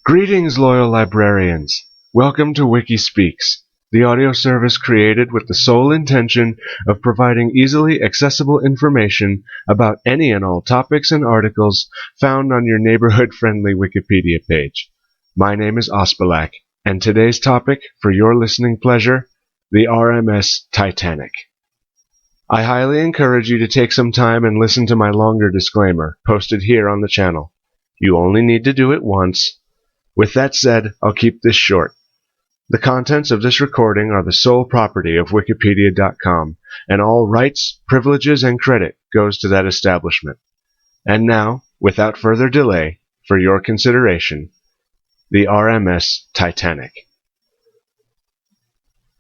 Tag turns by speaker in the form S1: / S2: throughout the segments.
S1: Greetings, loyal librarians! Welcome to WikiSpeaks, the audio service created with the sole intention of providing easily accessible information about any and all topics and articles found on your neighborhood-friendly Wikipedia page. My name is Ospelak, and today's topic, for your listening pleasure, the RMS Titanic. I highly encourage you to take some time and listen to my longer disclaimer, posted here on the channel. You only need to do it once. With that said, I'll keep this short. The contents of this recording are the sole property of Wikipedia.com, and all rights, privileges, and credit goes to that establishment. And now, without further delay, for your consideration, the RMS Titanic.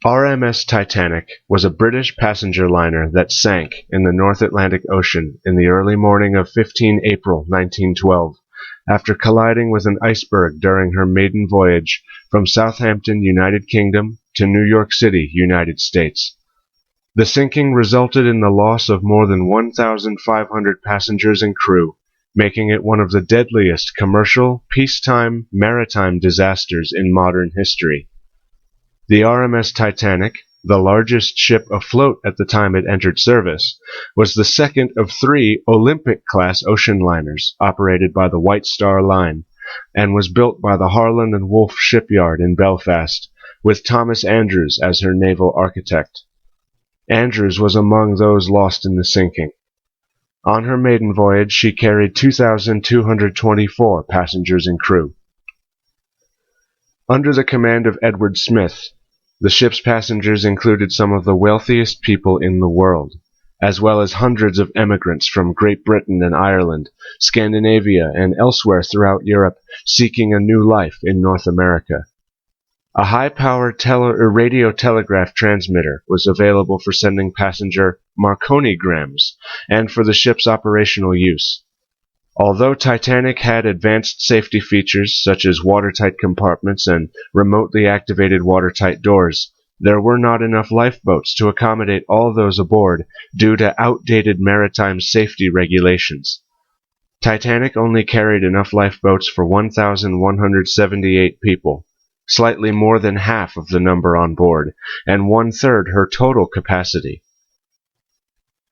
S1: RMS Titanic was a British passenger liner that sank in the North Atlantic Ocean in the early morning of 15 April 1912. After colliding with an iceberg during her maiden voyage from Southampton, United Kingdom, to New York City, United States. The sinking resulted in the loss of more than 1,500 passengers and crew, making it one of the deadliest commercial, peacetime, maritime disasters in modern history. The RMS Titanic, the largest ship afloat at the time it entered service, was the second of three Olympic-class ocean liners operated by the White Star Line, and was built by the Harland and Wolff shipyard in Belfast, with Thomas Andrews as her naval architect. Andrews was among those lost in the sinking. On her maiden voyage, she carried 2,224 passengers and crew. Under the command of Edward Smith, the ship's passengers included some of the wealthiest people in the world, as well as hundreds of emigrants from Great Britain and Ireland, Scandinavia, and elsewhere throughout Europe seeking a new life in North America. A high-powered radio telegraph transmitter was available for sending passenger Marconigrams and for the ship's operational use. Although Titanic had advanced safety features such as watertight compartments and remotely activated watertight doors, there were not enough lifeboats to accommodate all those aboard due to outdated maritime safety regulations. Titanic only carried enough lifeboats for 1,178 people, slightly more than half of the number on board, and one-third her total capacity.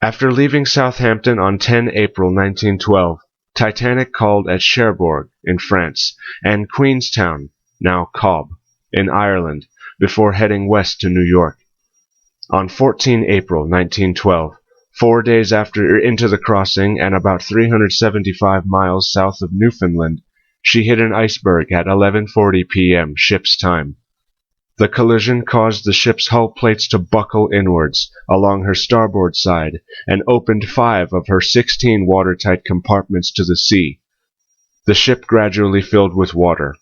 S1: After leaving Southampton on 10 April 1912, Titanic called at Cherbourg in France and Queenstown, now Cobb, in Ireland, before heading west to New York. On 14 April 1912, 4 days into the crossing and about 375 miles south of Newfoundland, she hit an iceberg at 11:40 p.m. ship's time. The collision caused the ship's hull plates to buckle inwards along her starboard side and opened 5 of her 16 watertight compartments to the sea. The ship gradually filled with water.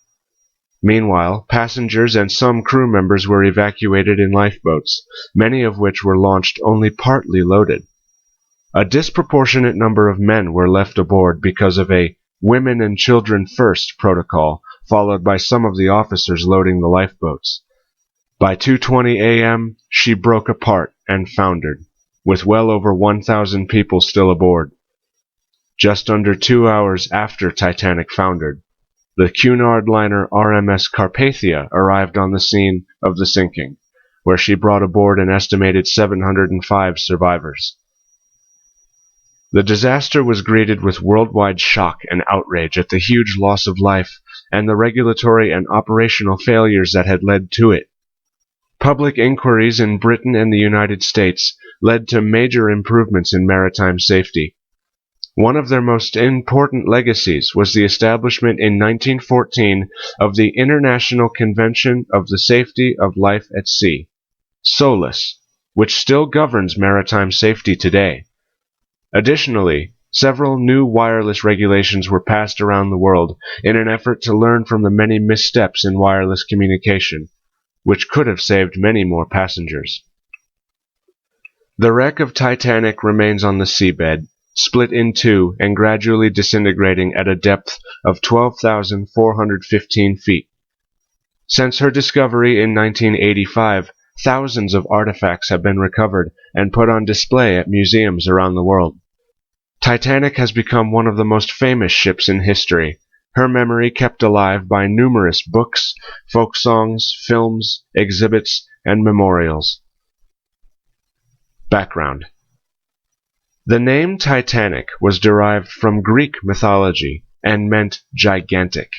S1: Meanwhile, passengers and some crew members were evacuated in lifeboats, many of which were launched only partly loaded. A disproportionate number of men were left aboard because of a "women and children first" protocol followed by some of the officers loading the lifeboats. By 2:20 a.m., she broke apart and foundered, with well over 1,000 people still aboard. Just under 2 hours after Titanic foundered, the Cunard liner RMS Carpathia arrived on the scene of the sinking, where she brought aboard an estimated 705 survivors. The disaster was greeted with worldwide shock and outrage at the huge loss of life and the regulatory and operational failures that had led to it. Public inquiries in Britain and the United States led to major improvements in maritime safety. One of their most important legacies was the establishment in 1914 of the International Convention of the Safety of Life at Sea, SOLAS, which still governs maritime safety today. Additionally, several new wireless regulations were passed around the world in an effort to learn from the many missteps in wireless communication, which could have saved many more passengers. The wreck of Titanic remains on the seabed, split in two and gradually disintegrating at a depth of 12,415 feet. Since her discovery in 1985, thousands of artifacts have been recovered and put on display at museums around the world. Titanic has become one of the most famous ships in history. her memory kept alive by numerous books, folk songs, films, exhibits, and memorials. Background. The name Titanic was derived from Greek mythology and meant gigantic.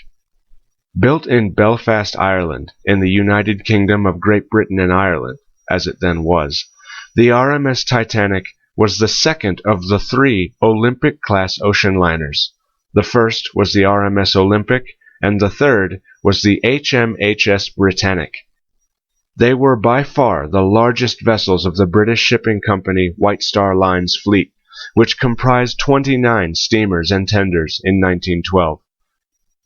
S1: Built in Belfast, Ireland, in the United Kingdom of Great Britain and Ireland, as it then was, the RMS Titanic was the second of the 3 Olympic-class ocean liners. The first was the RMS Olympic, and the third was the HMHS Britannic. They were by far the largest vessels of the British shipping company White Star Line's fleet, which comprised 29 steamers and tenders in 1912.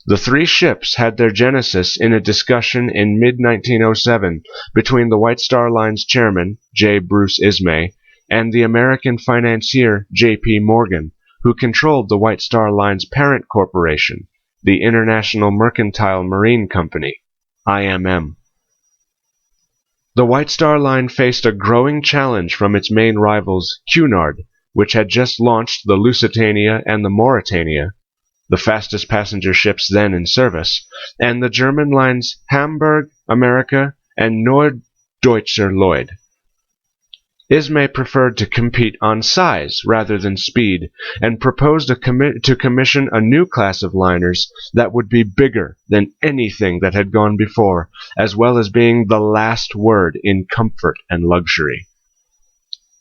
S1: The 3 ships had their genesis in a discussion in mid-1907 between the White Star Line's chairman, J. Bruce Ismay, and the American financier J.P. Morgan, who controlled the White Star Line's parent corporation, the International Mercantile Marine Company, IMM. The White Star Line faced a growing challenge from its main rivals, Cunard, which had just launched the Lusitania and the Mauretania, the fastest passenger ships then in service, and the German lines Hamburg, America, and Norddeutscher Lloyd. Ismay preferred to compete on size rather than speed, and proposed to commission a new class of liners that would be bigger than anything that had gone before, as well as being the last word in comfort and luxury.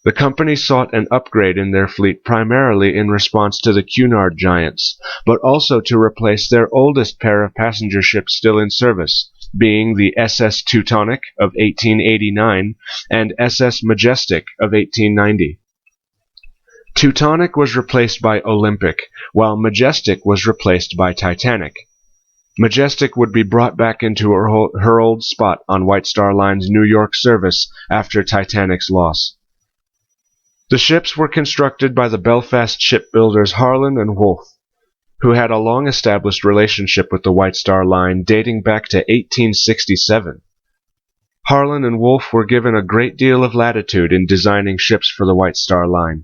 S1: The company sought an upgrade in their fleet primarily in response to the Cunard giants, but also to replace their oldest pair of passenger ships still in service, being the SS Teutonic of 1889 and SS Majestic of 1890. Teutonic was replaced by Olympic, while Majestic was replaced by Titanic. Majestic would be brought back into her old spot on White Star Line's New York service after Titanic's loss. The ships were constructed by the Belfast shipbuilders Harland and Wolff, who had a long-established relationship with the White Star Line dating back to 1867. Harland and Wolff were given a great deal of latitude in designing ships for the White Star Line.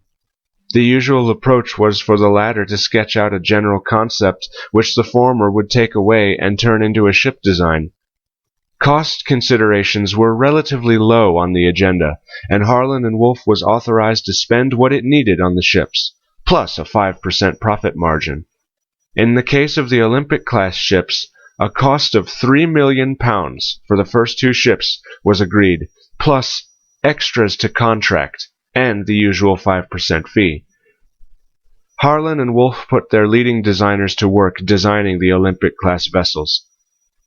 S1: The usual approach was for the latter to sketch out a general concept which the former would take away and turn into a ship design. Cost considerations were relatively low on the agenda, and Harland and Wolff was authorized to spend what it needed on the ships, plus a 5% profit margin. In the case of the Olympic-class ships, a cost of £3 million for the first 2 ships was agreed, plus extras to contract, and the usual 5% fee. Harland and Wolff put their leading designers to work designing the Olympic-class vessels.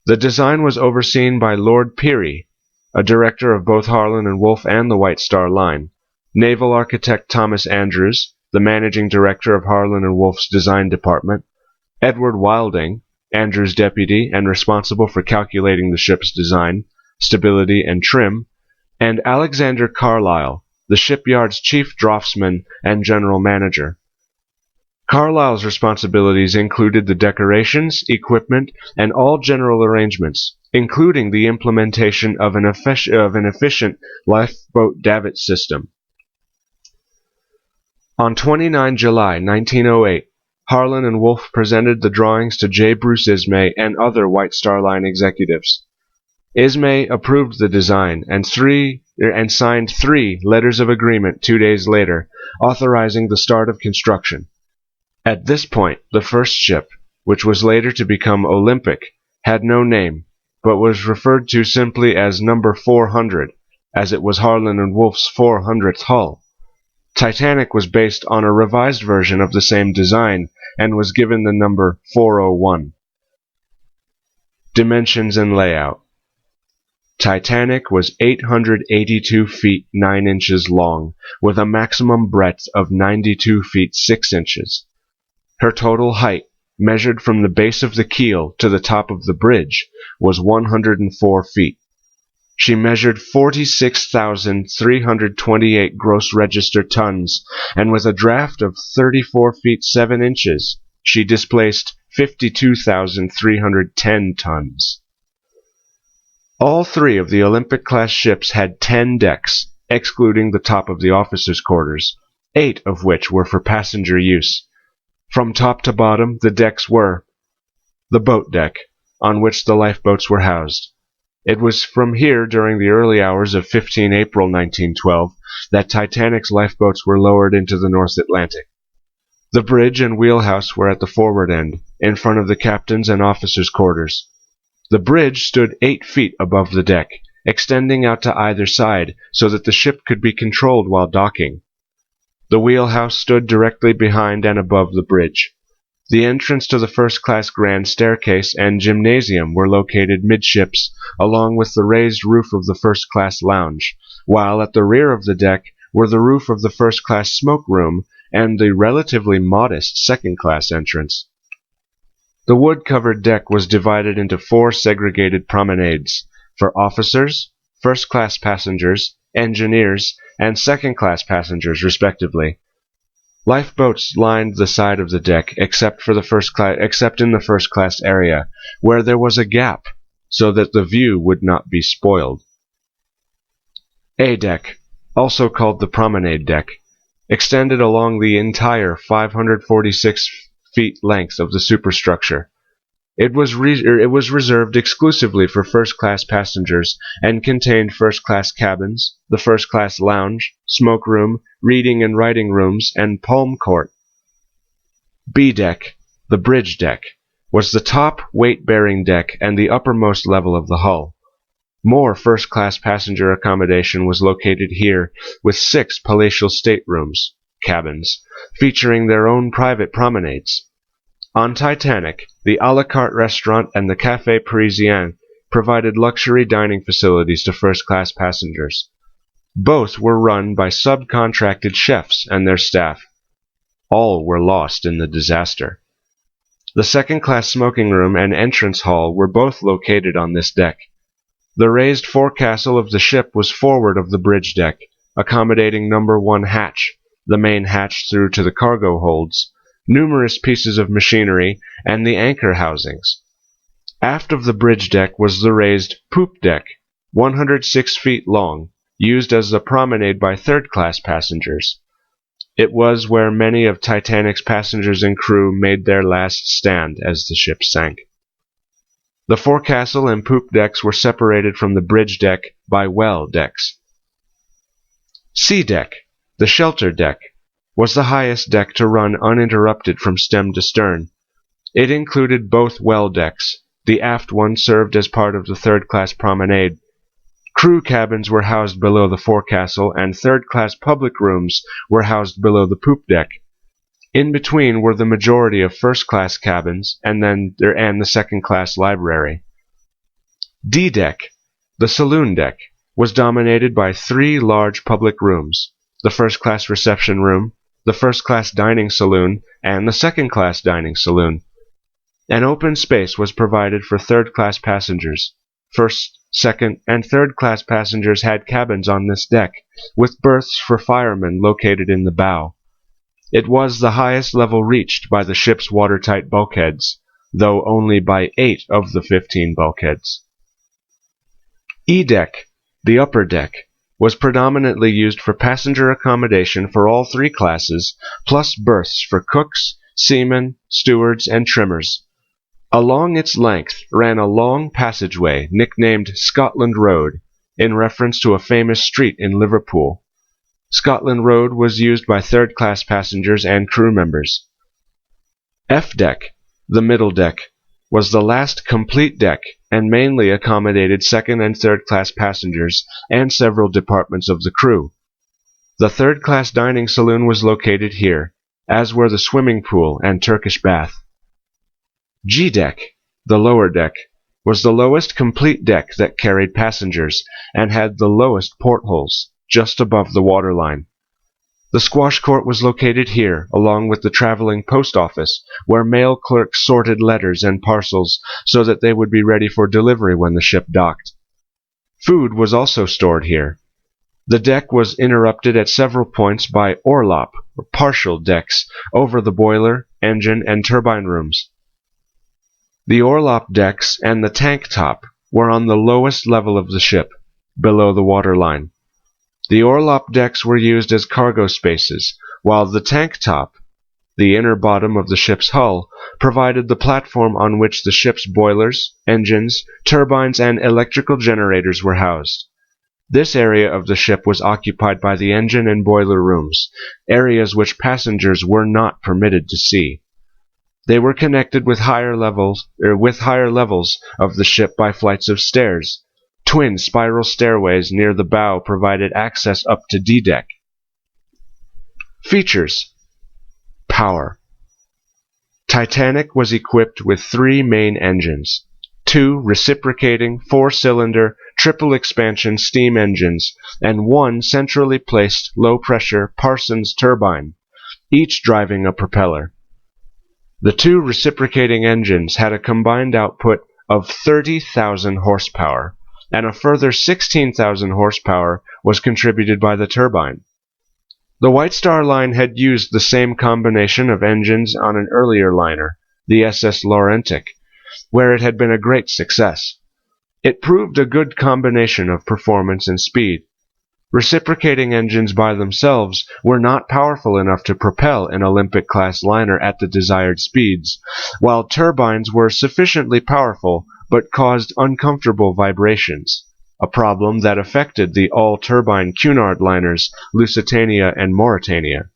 S1: The design was overseen by Lord Peary, a director of both Harland and Wolff and the White Star Line, naval architect Thomas Andrews, the managing director of Harland and Wolff's design department, Edward Wilding, Andrews' deputy and responsible for calculating the ship's design, stability, and trim, and Alexander Carlyle, the shipyard's chief draughtsman and general manager. Carlyle's responsibilities included the decorations, equipment, and all general arrangements, including the implementation of an efficient lifeboat davit system. On 29 July 1908, Harland and Wolff presented the drawings to J. Bruce Ismay and other White Star Line executives. Ismay approved the design and signed 3 letters of agreement 2 days later, authorizing the start of construction. At this point, the first ship, which was later to become Olympic, had no name, but was referred to simply as number 400, as it was Harland and Wolff's 400th hull. Titanic was based on a revised version of the same design and was given the number 401. Dimensions and layout. Titanic was 882 feet 9 inches long, with a maximum breadth of 92 feet 6 inches. Her total height, measured from the base of the keel to the top of the bridge, was 104 feet. She measured 46,328 gross register tons, and with a draft of 34 feet 7 inches, she displaced 52,310 tons. All 3 of the Olympic-class ships had 10 decks, excluding the top of the officers' quarters, 8 of which were for passenger use. From top to bottom, the decks were the boat deck, on which the lifeboats were housed. It was from here during the early hours of 15 April 1912 that Titanic's lifeboats were lowered into the North Atlantic. The bridge and wheelhouse were at the forward end, in front of the captain's and officers' quarters. The bridge stood 8 feet above the deck, extending out to either side so that the ship could be controlled while docking. The wheelhouse stood directly behind and above the bridge. The entrance to the first-class grand staircase and gymnasium were located midships, along with the raised roof of the first-class lounge, while at the rear of the deck were the roof of the first-class smoke room and the relatively modest second-class entrance. The wood-covered deck was divided into 4 segregated promenades, for officers, first-class passengers, engineers, and second-class passengers, respectively. Lifeboats lined the side of the deck except in the first-class area, where there was a gap, so that the view would not be spoiled. A deck, also called the promenade deck, extended along the entire 546 feet length of the superstructure. It was reserved exclusively for first-class passengers and contained first-class cabins, the first-class lounge, smoke room, reading and writing rooms, and palm court. B deck, the bridge deck, was the top weight-bearing deck and the uppermost level of the hull. More first-class passenger accommodation was located here, with 6 palatial staterooms, cabins, featuring their own private promenades. On Titanic, the a la carte restaurant and the Café Parisien provided luxury dining facilities to first-class passengers. Both were run by subcontracted chefs and their staff. All were lost in the disaster. The second-class smoking room and entrance hall were both located on this deck. The raised forecastle of the ship was forward of the bridge deck, accommodating number 1 hatch, the main hatch through to the cargo holds, numerous pieces of machinery, and the anchor housings. Aft of the bridge deck was the raised poop deck, 106 feet long, used as a promenade by third-class passengers. It was where many of Titanic's passengers and crew made their last stand as the ship sank. The forecastle and poop decks were separated from the bridge deck by well decks. C deck, the shelter deck, was the highest deck to run uninterrupted from stem to stern. It included both well decks. The aft one served as part of the third-class promenade. Crew cabins were housed below the forecastle, and third-class public rooms were housed below the poop deck. In between were the majority of first-class cabins, and the second-class library. D deck, the saloon deck, was dominated by 3 large public rooms: the first-class reception room, the first-class dining saloon, and the second-class dining saloon. An open space was provided for third-class passengers. First, second, and third-class passengers had cabins on this deck, with berths for firemen located in the bow. It was the highest level reached by the ship's watertight bulkheads, though only by 8 of the 15 bulkheads. E deck, the upper deck, was predominantly used for passenger accommodation for all 3 classes, plus berths for cooks, seamen, stewards, and trimmers. Along its length ran a long passageway nicknamed Scotland Road, in reference to a famous street in Liverpool. Scotland Road was used by third-class passengers and crew members. F deck, the middle deck, was the last complete deck and mainly accommodated second and third-class passengers and several departments of the crew. The third-class dining saloon was located here, as were the swimming pool and Turkish bath. G deck, the lower deck, was the lowest complete deck that carried passengers and had the lowest portholes, just above the waterline. The squash court was located here, along with the traveling post office, where mail clerks sorted letters and parcels so that they would be ready for delivery when the ship docked. Food was also stored here. The deck was interrupted at several points by orlop, or partial decks, over the boiler, engine, and turbine rooms. The orlop decks and the tank top were on the lowest level of the ship, below the waterline. The orlop decks were used as cargo spaces, while the tank top, The inner bottom of the ship's hull provided the platform on which the ship's boilers, engines, turbines, and electrical generators were housed. This area of the ship was occupied by the engine and boiler rooms, areas which passengers were not permitted to see. They were connected with higher levels of the ship by flights of stairs. Twin spiral stairways near the bow provided access up to D-deck. Features. Power. Titanic was equipped with 3 main engines, 2 reciprocating 4-cylinder triple expansion steam engines, and 1 centrally placed low-pressure Parsons turbine, each driving a propeller. The 2 reciprocating engines had a combined output of 30,000 horsepower, and a further 16,000 horsepower was contributed by the turbine. The White Star Line had used the same combination of engines on an earlier liner, the SS Laurentic, where it had been a great success. It proved a good combination of performance and speed. Reciprocating engines by themselves were not powerful enough to propel an Olympic-class liner at the desired speeds, while turbines were sufficiently powerful but caused uncomfortable vibrations, a problem that affected the all-turbine Cunard liners Lusitania and Mauretania.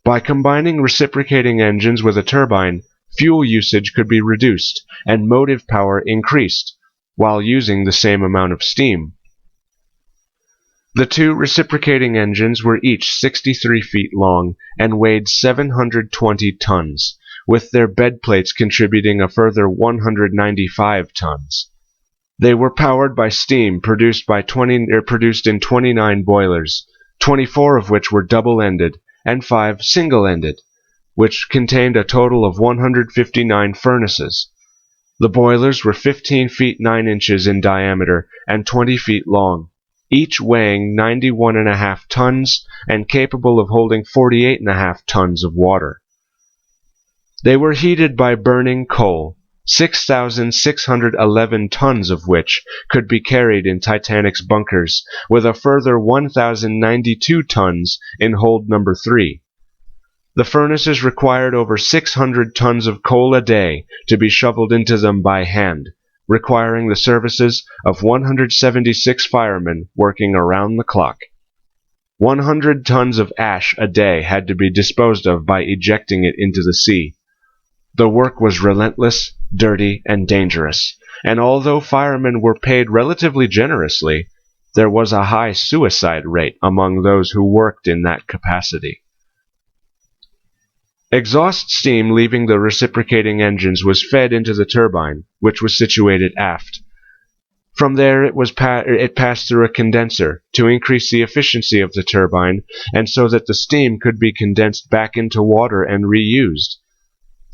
S1: By combining reciprocating engines with a turbine, fuel usage could be reduced and motive power increased, while using the same amount of steam. The 2 reciprocating engines were each 63 feet long and weighed 720 tons, with their bed plates contributing a further 195 tons. They were powered by steam produced in 29 boilers, 24 of which were double-ended and 5 single-ended, which contained a total of 159 furnaces. The boilers were 15 feet 9 inches in diameter and 20 feet long, each weighing 91.5 tons and capable of holding 48.5 tons of water. They were heated by burning coal, 6,611 tons of which could be carried in Titanic's bunkers, with a further 1,092 tons in hold number 3. The furnaces required over 600 tons of coal a day to be shoveled into them by hand, requiring the services of 176 firemen working around the clock. 100 tons of ash a day had to be disposed of by ejecting it into the sea. The work was relentless, dirty, and dangerous, and although firemen were paid relatively generously, there was a high suicide rate among those who worked in that capacity. Exhaust steam leaving the reciprocating engines was fed into the turbine, which was situated aft. From there it passed through a condenser to increase the efficiency of the turbine and so that the steam could be condensed back into water and reused.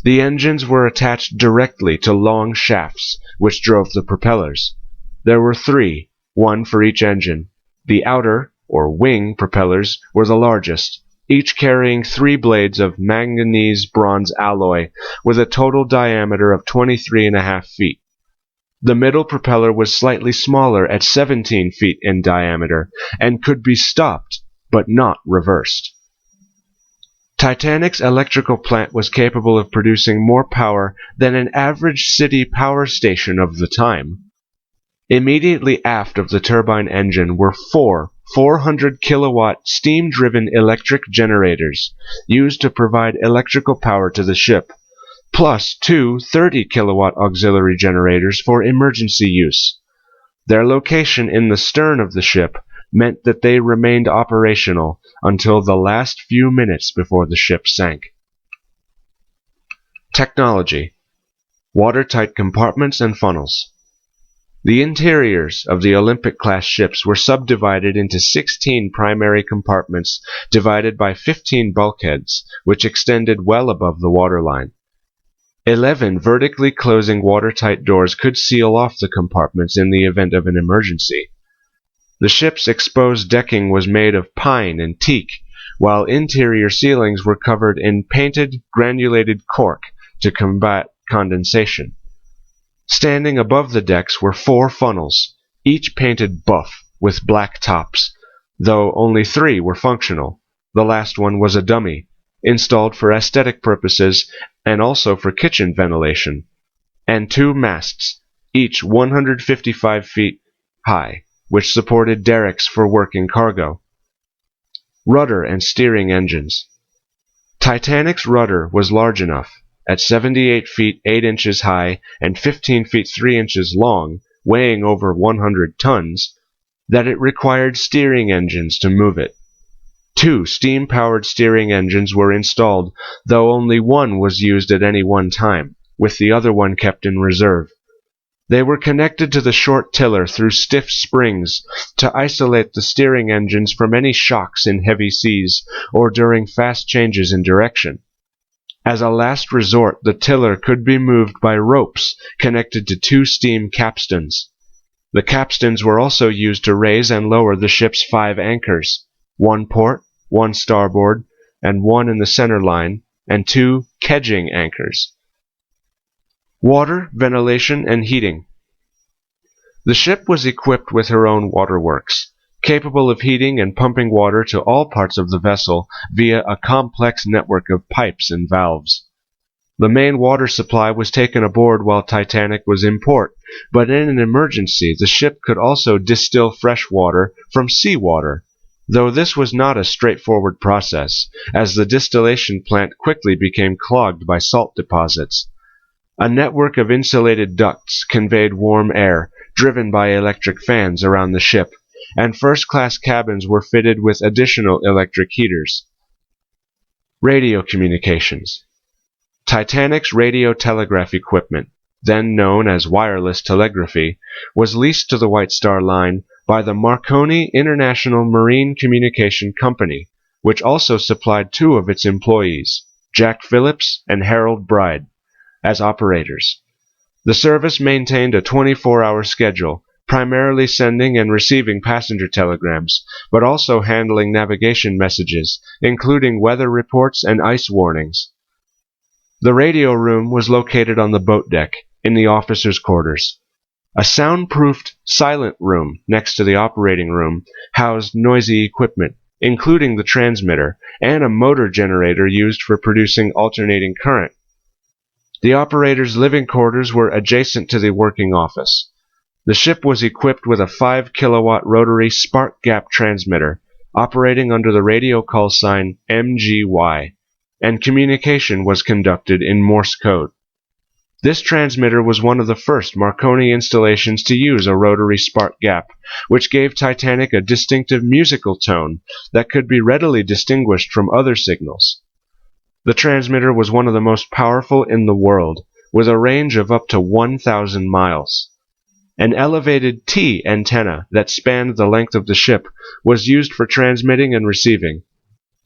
S1: The engines were attached directly to long shafts, which drove the propellers. There were 3, 1 for each engine. The outer, or wing, propellers were the largest, each carrying 3 blades of manganese-bronze alloy with a total diameter of 23.5 feet. The middle propeller was slightly smaller at 17 feet in diameter and could be stopped, but not reversed. Titanic's electrical plant was capable of producing more power than an average city power station of the time. Immediately aft of the turbine engine were 4 400-kilowatt steam-driven electric generators used to provide electrical power to the ship, plus 2 30-kilowatt auxiliary generators for emergency use. Their location in the stern of the ship meant that they remained operational until the last few minutes before the ship sank. Technology. Watertight compartments and funnels. The interiors of the Olympic-class ships were subdivided into 16 primary compartments divided by 15 bulkheads, which extended well above the waterline. 11 vertically closing watertight doors could seal off the compartments in the event of an emergency. The ship's exposed decking was made of pine and teak, while interior ceilings were covered in painted, granulated cork to combat condensation. Standing above the decks were 4 funnels, each painted buff with black tops, though only 3 were functional. The last one was a dummy. installed for aesthetic purposes and also for kitchen ventilation, and 2 masts, each 155 feet high, which supported derricks for working cargo. Rudder and steering engines. Titanic's rudder was large enough, at 78 feet 8 inches high and 15 feet 3 inches long, weighing over 100 tons, that it required steering engines to move it. 2 steam-powered steering engines were installed, though only one was used at any one time, with the other one kept in reserve. They were connected to the short tiller through stiff springs to isolate the steering engines from any shocks in heavy seas or during fast changes in direction. As a last resort, the tiller could be moved by ropes connected to 2 steam capstans. The capstans were also used to raise and lower the ship's 5 anchors, 1 port, 1 starboard, and 1 in the center line, and 2 kedging anchors. Water, ventilation, and heating. The ship was equipped with her own waterworks, capable of heating and pumping water to all parts of the vessel via a complex network of pipes and valves. The main water supply was taken aboard while Titanic was in port, but in an emergency the ship could also distill fresh water from seawater, though this was not a straightforward process, as the distillation plant quickly became clogged by salt deposits. A network of insulated ducts conveyed warm air, driven by electric fans around the ship, and first-class cabins were fitted with additional electric heaters. Radio communications. Titanic's radio telegraph equipment, then known as wireless telegraphy, was leased to the White Star Line by the Marconi International Marine Communication Company, which also supplied 2 of its employees, Jack Phillips and Harold Bride, as operators. The service maintained a 24-hour schedule, primarily sending and receiving passenger telegrams, but also handling navigation messages, including weather reports and ice warnings. The radio room was located on the boat deck, in the officers' quarters. A soundproofed, silent room next to the operating room housed noisy equipment, including the transmitter, and a motor generator used for producing alternating current. The operators' living quarters were adjacent to the working office. The ship was equipped with a 5-kilowatt rotary spark gap transmitter, operating under the radio call sign MGY, and communication was conducted in Morse code. This transmitter was one of the first Marconi installations to use a rotary spark gap, which gave Titanic a distinctive musical tone that could be readily distinguished from other signals. The transmitter was one of the most powerful in the world, with a range of up to 1,000 miles. An elevated T antenna that spanned the length of the ship was used for transmitting and receiving.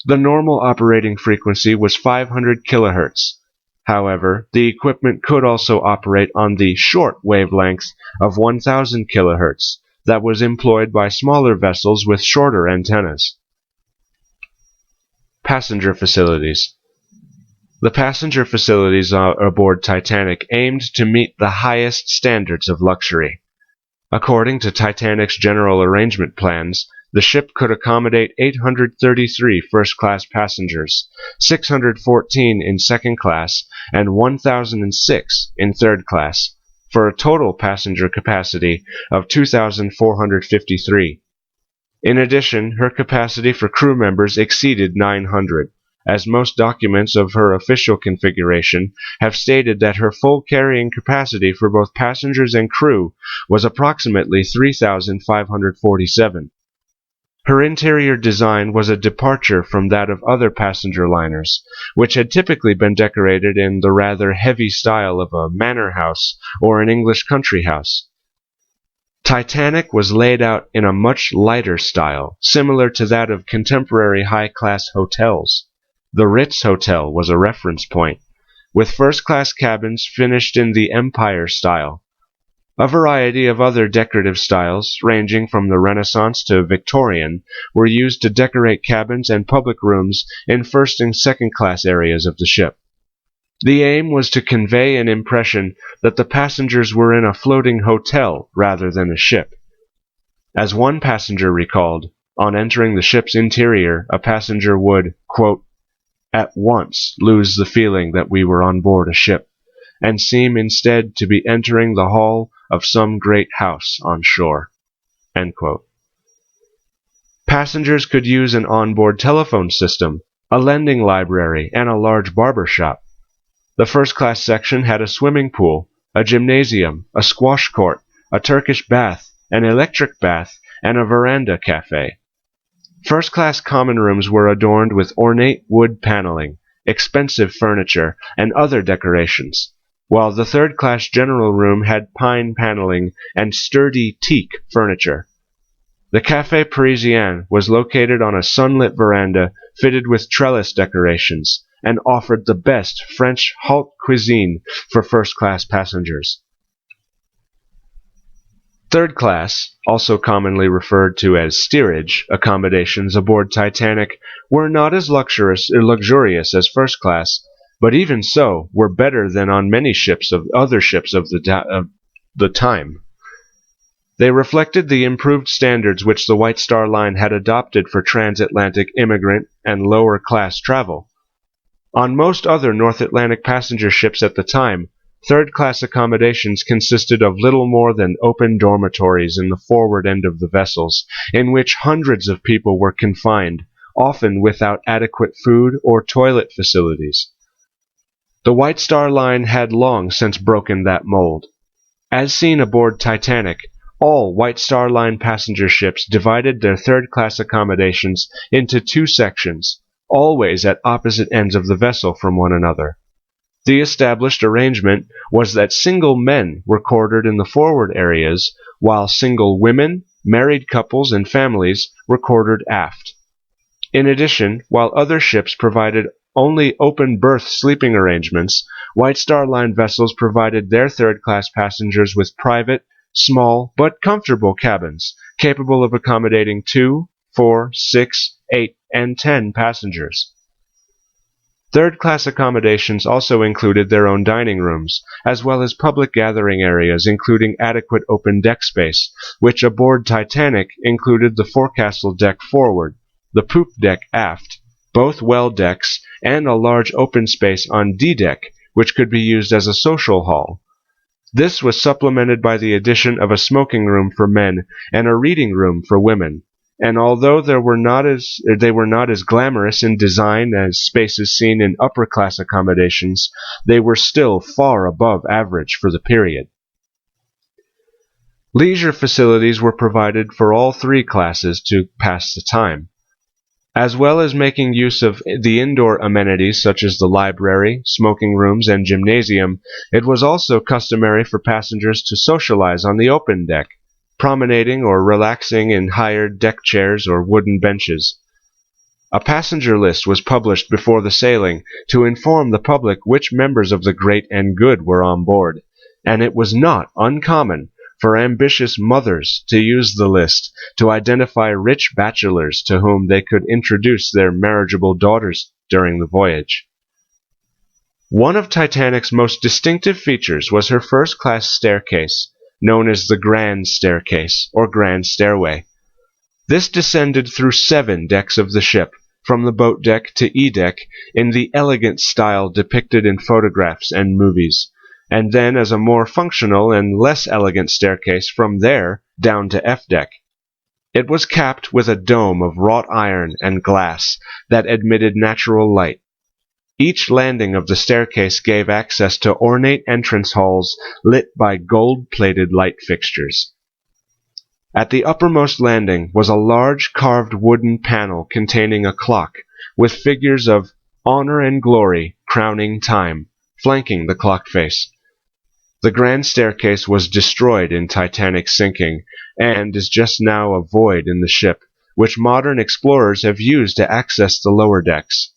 S1: The normal operating frequency was 500 kilohertz. However, the equipment could also operate on the short wavelength of 1,000 kilohertz that was employed by smaller vessels with shorter antennas. Passenger facilities. The passenger facilities aboard Titanic aimed to meet the highest standards of luxury. According to Titanic's general arrangement plans, the ship could accommodate 833 first-class passengers, 614 in second class, and 1,006 in third class, for a total passenger capacity of 2,453. In addition, her capacity for crew members exceeded 900. As most documents of her official configuration have stated that her full carrying capacity for both passengers and crew was approximately 3,547. Her interior design was a departure from that of other passenger liners, which had typically been decorated in the rather heavy style of a manor house or an English country house. Titanic was laid out in a much lighter style, similar to that of contemporary high-class hotels. The Ritz Hotel was a reference point, with first-class cabins finished in the Empire style. A variety of other decorative styles, ranging from the Renaissance to Victorian, were used to decorate cabins and public rooms in first and second-class areas of the ship. The aim was to convey an impression that the passengers were in a floating hotel rather than a ship. As one passenger recalled, on entering the ship's interior, a passenger would, quote, at once lose the feeling that we were on board a ship, and seem instead to be entering the hall of some great house on shore." End quote. Passengers could use an onboard telephone system, a lending library, and a large barber shop. The first-class section had a swimming pool, a gymnasium, a squash court, a Turkish bath, an electric bath, and a veranda cafe. First-class common rooms were adorned with ornate wood paneling, expensive furniture, and other decorations, while the third-class general room had pine paneling and sturdy teak furniture. The Café Parisien was located on a sunlit veranda fitted with trellis decorations and offered the best French haute cuisine for first-class passengers. Third class, also commonly referred to as steerage, accommodations aboard Titanic were not as luxurious as first class, but even so were better than on many other ships of the time. They reflected the improved standards which the White Star Line had adopted for transatlantic immigrant and lower-class travel. On most other North Atlantic passenger ships at the time, third-class accommodations consisted of little more than open dormitories in the forward end of the vessels, in which hundreds of people were confined, often without adequate food or toilet facilities. The White Star Line had long since broken that mold. As seen aboard Titanic, all White Star Line passenger ships divided their third-class accommodations into two sections, always at opposite ends of the vessel from one another. The established arrangement was that single men were quartered in the forward areas, while single women, married couples, and families were quartered aft. In addition, while other ships provided only open berth sleeping arrangements, White Star Line vessels provided their third-class passengers with private, small, but comfortable cabins, capable of accommodating 2, 4, 6, 8, and 10 passengers. Third-class accommodations also included their own dining rooms, as well as public gathering areas including adequate open deck space, which aboard Titanic included the forecastle deck forward, the poop deck aft, both well decks, and a large open space on D-deck, which could be used as a social hall. This was supplemented by the addition of a smoking room for men and a reading room for women, and although they were not as glamorous in design as spaces seen in upper-class accommodations, they were still far above average for the period. Leisure facilities were provided for all three classes to pass the time. As well as making use of the indoor amenities such as the library, smoking rooms, and gymnasium, it was also customary for passengers to socialize on the open deck, promenading or relaxing in hired deck chairs or wooden benches. A passenger list was published before the sailing to inform the public which members of the great and good were on board, and it was not uncommon for ambitious mothers to use the list to identify rich bachelors to whom they could introduce their marriageable daughters during the voyage. One of Titanic's most distinctive features was her first-class staircase, known as the Grand Staircase, or Grand Stairway. This descended through 7 decks of the ship, from the boat deck to E-deck, in the elegant style depicted in photographs and movies, and then as a more functional and less elegant staircase from there down to F-deck. It was capped with a dome of wrought iron and glass that admitted natural light. Each landing of the staircase gave access to ornate entrance halls lit by gold-plated light fixtures. At the uppermost landing was a large carved wooden panel containing a clock, with figures of honor and glory crowning time, flanking the clock face. The Grand Staircase was destroyed in Titanic's sinking, and is just now a void in the ship, which modern explorers have used to access the lower decks.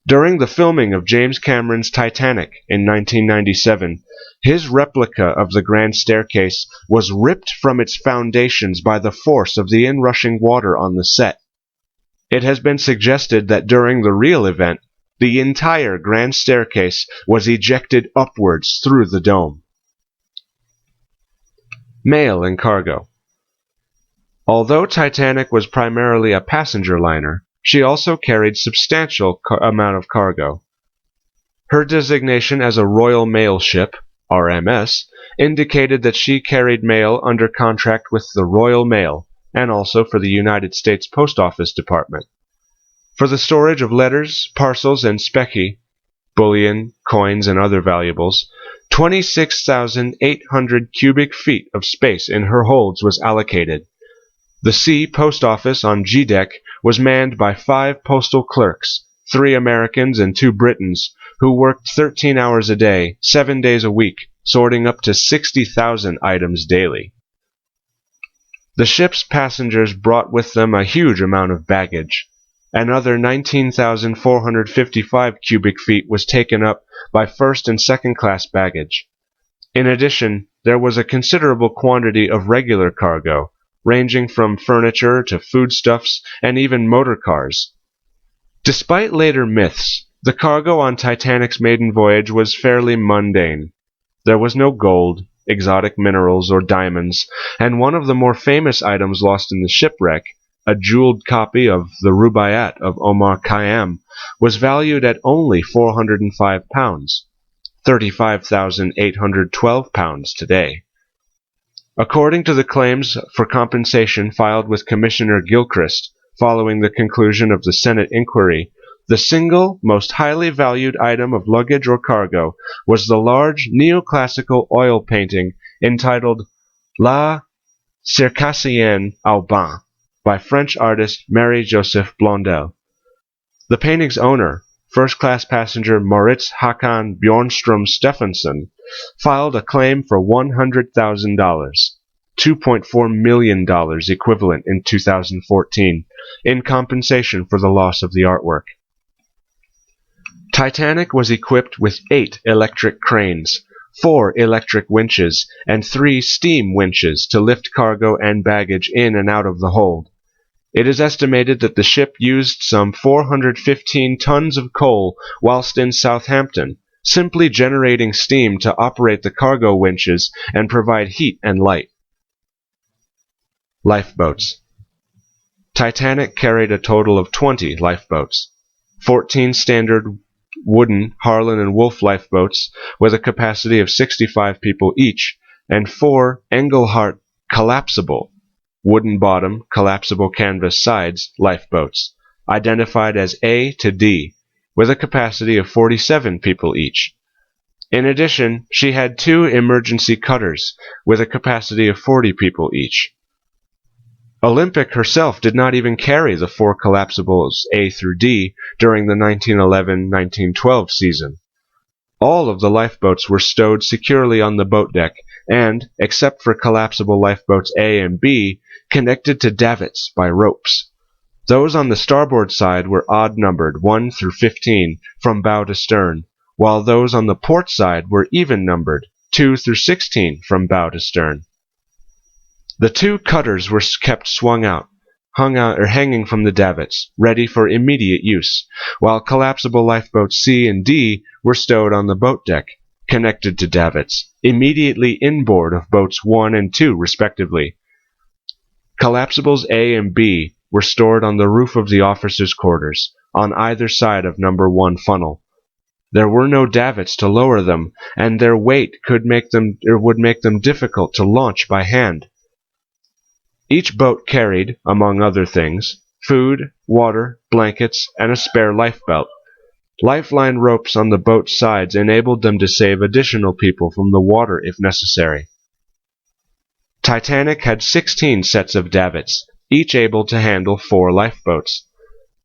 S1: During the filming of James Cameron's Titanic in 1997, his replica of the Grand Staircase was ripped from its foundations by the force of the inrushing water on the set. It has been suggested that during the real event, the entire Grand Staircase was ejected upwards through the dome. Mail and cargo. Although Titanic was primarily a passenger liner, she also carried substantial amount of cargo. Her designation as a Royal Mail Ship, RMS, indicated that she carried mail under contract with the Royal Mail and also for the United States Post Office Department. For the storage of letters, parcels, and specie, bullion, coins, and other valuables, 26,800 cubic feet of space in her holds was allocated. The C post office on G deck was manned by 5 postal clerks, 3 Americans and 2 Britons, who worked 13 hours a day, 7 days a week, sorting up to 60,000 items daily. The ship's passengers brought with them a huge amount of baggage. Another 19,455 cubic feet was taken up by first and second class baggage. In addition, there was a considerable quantity of regular cargo, ranging from furniture to foodstuffs and even motor cars. Despite later myths, the cargo on Titanic's maiden voyage was fairly mundane. There was no gold, exotic minerals, or diamonds, and one of the more famous items lost in the shipwreck, a jeweled copy of the Rubaiyat of Omar Khayyam, was valued at only £405, £35,812 today. According to the claims for compensation filed with Commissioner Gilchrist following the conclusion of the Senate inquiry, the single most highly valued item of luggage or cargo was the large neoclassical oil painting entitled La Circassienne au Bain by French artist Marie-Joseph Blondel. The painting's owner, first-class passenger Moritz Hakan Bjornstrom Stephenson, filed a claim for $100,000, $2.4 million equivalent in 2014, in compensation for the loss of the artwork. Titanic was equipped with 8 electric cranes, 4 electric winches, and 3 steam winches to lift cargo and baggage in and out of the hold. It is estimated that the ship used some 415 tons of coal whilst in Southampton, simply generating steam to operate the cargo winches and provide heat and light. Lifeboats. Titanic carried a total of 20 lifeboats. 14 standard wooden Harlan and Wolff lifeboats with a capacity of 65 people each, and 4 Engelhart collapsible wooden bottom, collapsible canvas sides lifeboats, identified as A to D, with a capacity of 47 people each. In addition, she had 2 emergency cutters with a capacity of 40 people each. Olympic herself did not even carry the 4 collapsibles A through D during the 1911-1912 season. All of the lifeboats were stowed securely on the boat deck and, except for collapsible lifeboats A and B, connected to davits by ropes. Those on the starboard side were odd-numbered 1 through 15 from bow to stern, while those on the port side were even-numbered 2 through 16 from bow to stern. The 2 cutters were kept swung out, hanging from the davits, ready for immediate use, while collapsible lifeboats C and D were stowed on the boat deck, connected to davits, immediately inboard of boats 1 and 2 respectively. Collapsibles A and B were stored on the roof of the officers' quarters, on either side of number 1 funnel. There were no davits to lower them, and their weight would make them difficult to launch by hand. Each boat carried, among other things, food, water, blankets, and a spare lifebelt. Lifeline ropes on the boat's sides enabled them to save additional people from the water if necessary. Titanic had 16 sets of davits, each able to handle 4 lifeboats.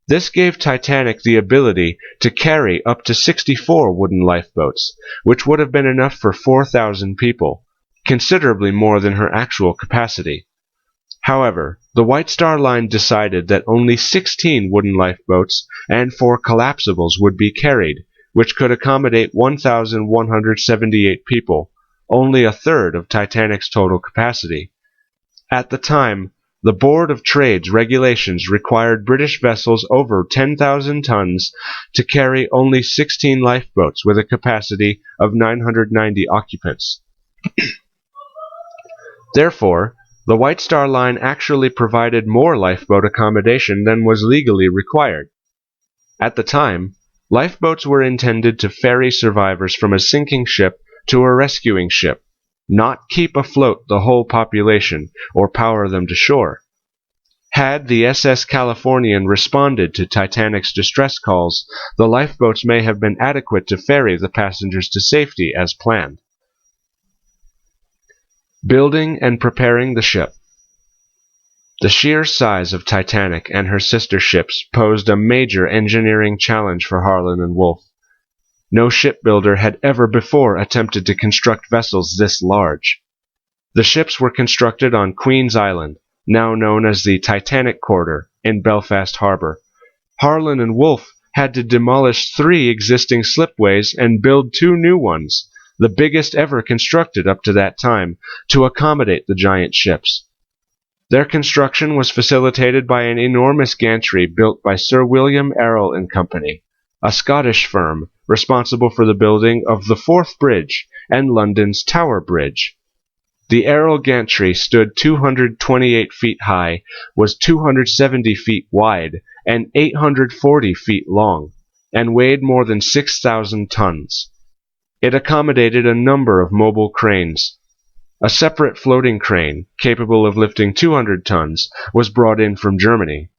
S1: This gave Titanic the ability to carry up to 64 wooden lifeboats, which would have been enough for 4,000 people, considerably more than her actual capacity. However, the White Star Line decided that only 16 wooden lifeboats and 4 collapsibles would be carried, which could accommodate 1,178 people, only a third of Titanic's total capacity. At the time, the Board of Trade's regulations required British vessels over 10,000 tons to carry only 16 lifeboats with a capacity of 990 occupants. Therefore, The White Star Line actually provided more lifeboat accommodation than was legally required. At the time, lifeboats were intended to ferry survivors from a sinking ship to a rescuing ship, not keep afloat the whole population or power them to shore. Had the SS Californian responded to Titanic's distress calls, the lifeboats may have been adequate to ferry the passengers to safety as planned. Building and preparing the ship. The sheer size of Titanic and her sister ships posed a major engineering challenge for Harlan and Wolff. No shipbuilder had ever before attempted to construct vessels this large. The ships were constructed on Queen's Island, now known as the Titanic Quarter, in Belfast Harbor. Harlan and Wolff had to demolish 3 existing slipways and build 2 new ones, the biggest ever constructed up to that time, to accommodate the giant ships. Their construction was facilitated by an enormous gantry built by Sir William Errol and Company, a Scottish firm responsible for the building of the Forth Bridge and London's Tower Bridge. The Errol gantry stood 228 feet high, was 270 feet wide, and 840 feet long, and weighed more than 6,000 tons. It accommodated a number of mobile cranes. A separate floating crane, capable of lifting 200 tons, was brought in from Germany.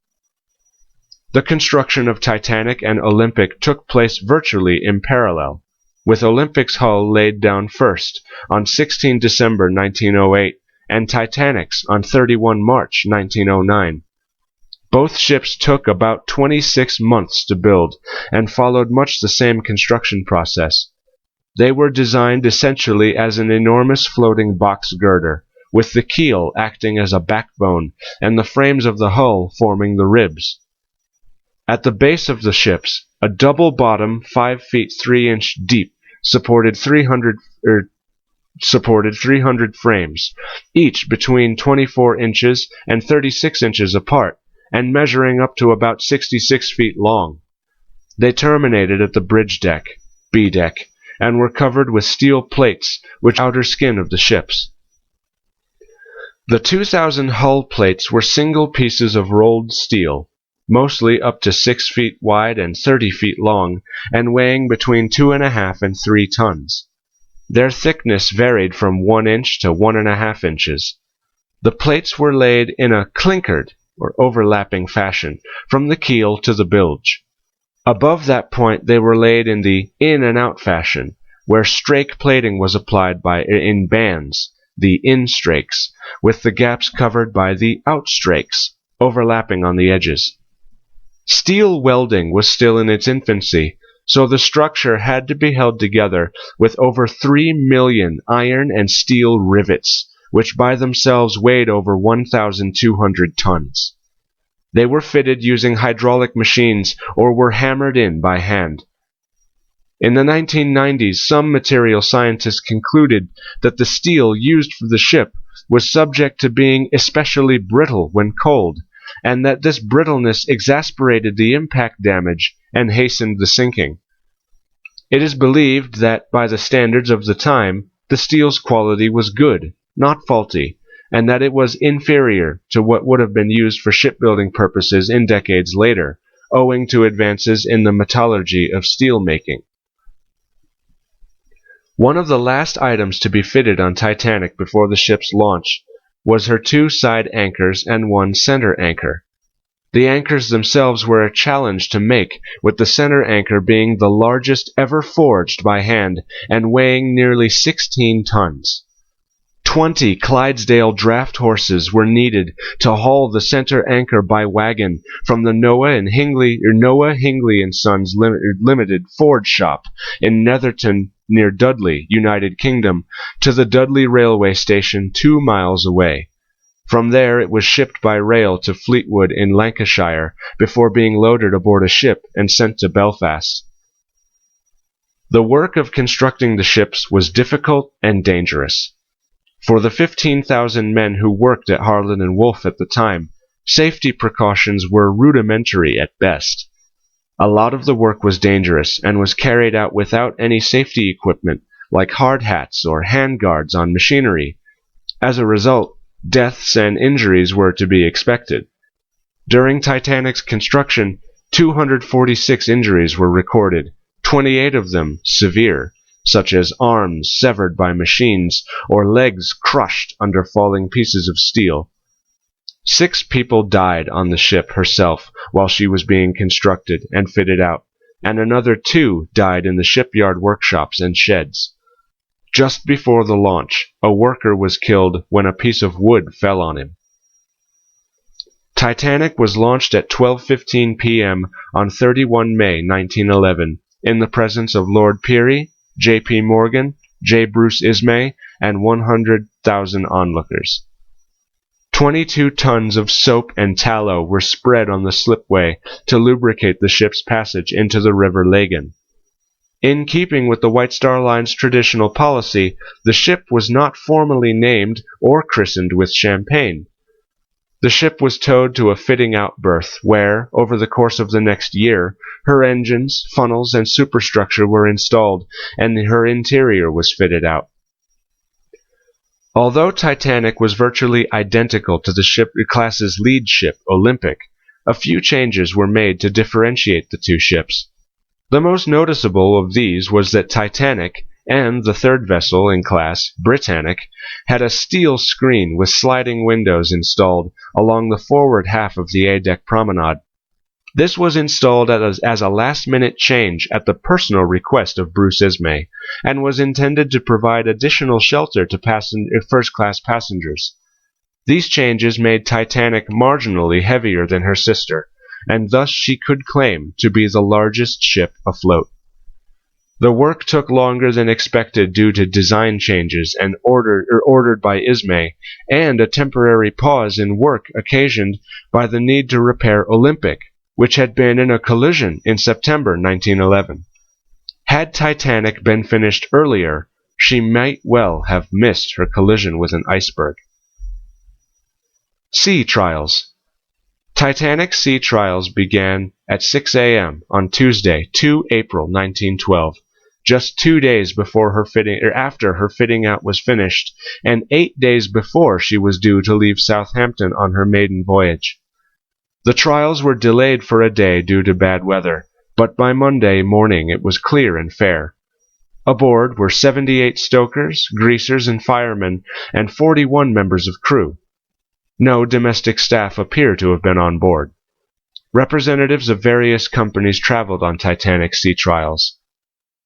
S1: The construction of Titanic and Olympic took place virtually in parallel, with Olympic's hull laid down first on 16 December 1908 and Titanic's on 31 March 1909. Both ships took about 26 months to build and followed much the same construction process. They were designed essentially as an enormous floating box girder, with the keel acting as a backbone and the frames of the hull forming the ribs. At the base of the ships, a double bottom 5 feet 3 inch deep supported 300 frames, each between 24 inches and 36 inches apart, and measuring up to about 66 feet long. They terminated at the bridge deck, B deck, and were covered with steel plates, which outer skin of the ships. The 2,000 hull plates were single pieces of rolled steel, mostly up to 6 feet wide and 30 feet long, and weighing between 2.5 and 3 tons. Their thickness varied from 1 inch to 1.5 inches. The plates were laid in a clinkered, or overlapping fashion, from the keel to the bilge. Above that point they were laid in the in and out fashion, where strake plating was applied in bands, the in strakes, with the gaps covered by the out strakes, overlapping on the edges. Steel welding was still in its infancy, so the structure had to be held together with over 3 million iron and steel rivets, which by themselves weighed over 1,200 tons. They were fitted using hydraulic machines or were hammered in by hand. In the 1990s, some material scientists concluded that the steel used for the ship was subject to being especially brittle when cold, and that this brittleness exasperated the impact damage and hastened the sinking. It is believed that, by the standards of the time, the steel's quality was good, not faulty, and that it was inferior to what would have been used for shipbuilding purposes in decades later, owing to advances in the metallurgy of steel making. One of the last items to be fitted on Titanic before the ship's launch was her 2 side anchors and 1 center anchor. The anchors themselves were a challenge to make, with the center anchor being the largest ever forged by hand and weighing nearly 16 tons. 20 Clydesdale draft horses were needed to haul the center anchor by wagon from the Noah Hingley and Sons Limited Forge Shop in Netherton near Dudley, United Kingdom, to the Dudley railway station 2 miles away. From there it was shipped by rail to Fleetwood in Lancashire before being loaded aboard a ship and sent to Belfast. The work of constructing the ships was difficult and dangerous. For the 15,000 men who worked at Harlan and Wolff at the time, safety precautions were rudimentary at best. A lot of the work was dangerous and was carried out without any safety equipment, like hard hats or hand guards on machinery. As a result, Deaths and injuries were to be expected. During Titanic's construction, 246 injuries were recorded, 28 of them severe, such as arms severed by machines or legs crushed under falling pieces of steel. 6 people died on the ship herself while she was being constructed and fitted out, and another 2 died in the shipyard workshops and sheds. Just before the launch, a worker was killed when a piece of wood fell on him. Titanic was launched at 12:15 p.m. on 31 May 1911 in the presence of Lord Peary, J.P. Morgan, J. Bruce Ismay, and 100,000 onlookers. 22 tons of soap and tallow were spread on the slipway to lubricate the ship's passage into the River Lagan. In keeping with the White Star Line's traditional policy, the ship was not formally named or christened with champagne. The ship was towed to a fitting-out berth where, over the course of the next year, her engines, funnels, and superstructure were installed, and her interior was fitted out. Although Titanic was virtually identical to the ship class's lead ship, Olympic, a few changes were made to differentiate the two ships. The most noticeable of these was that Titanic and the third vessel in class, Britannic, had a steel screen with sliding windows installed along the forward half of the A-deck promenade. This was installed as a last-minute change at the personal request of Bruce Ismay, and was intended to provide additional shelter to first-class passengers. These changes made Titanic marginally heavier than her sister, and thus she could claim to be the largest ship afloat. The work took longer than expected due to design changes and ordered by Ismay, and a temporary pause in work occasioned by the need to repair Olympic, which had been in a collision in September 1911. Had Titanic been finished earlier, she might well have missed her collision with an iceberg. Sea trials. Titanic's sea trials began at 6 a.m. on Tuesday, 2 April 1912. Just 2 days after her fitting out was finished, and 8 days before she was due to leave Southampton on her maiden voyage. The trials were delayed for a day due to bad weather, but by Monday morning it was clear and fair. Aboard were 78 stokers, greasers, and firemen, and 41 members of crew. No domestic staff appear to have been on board. Representatives of various companies traveled on Titanic's sea trials.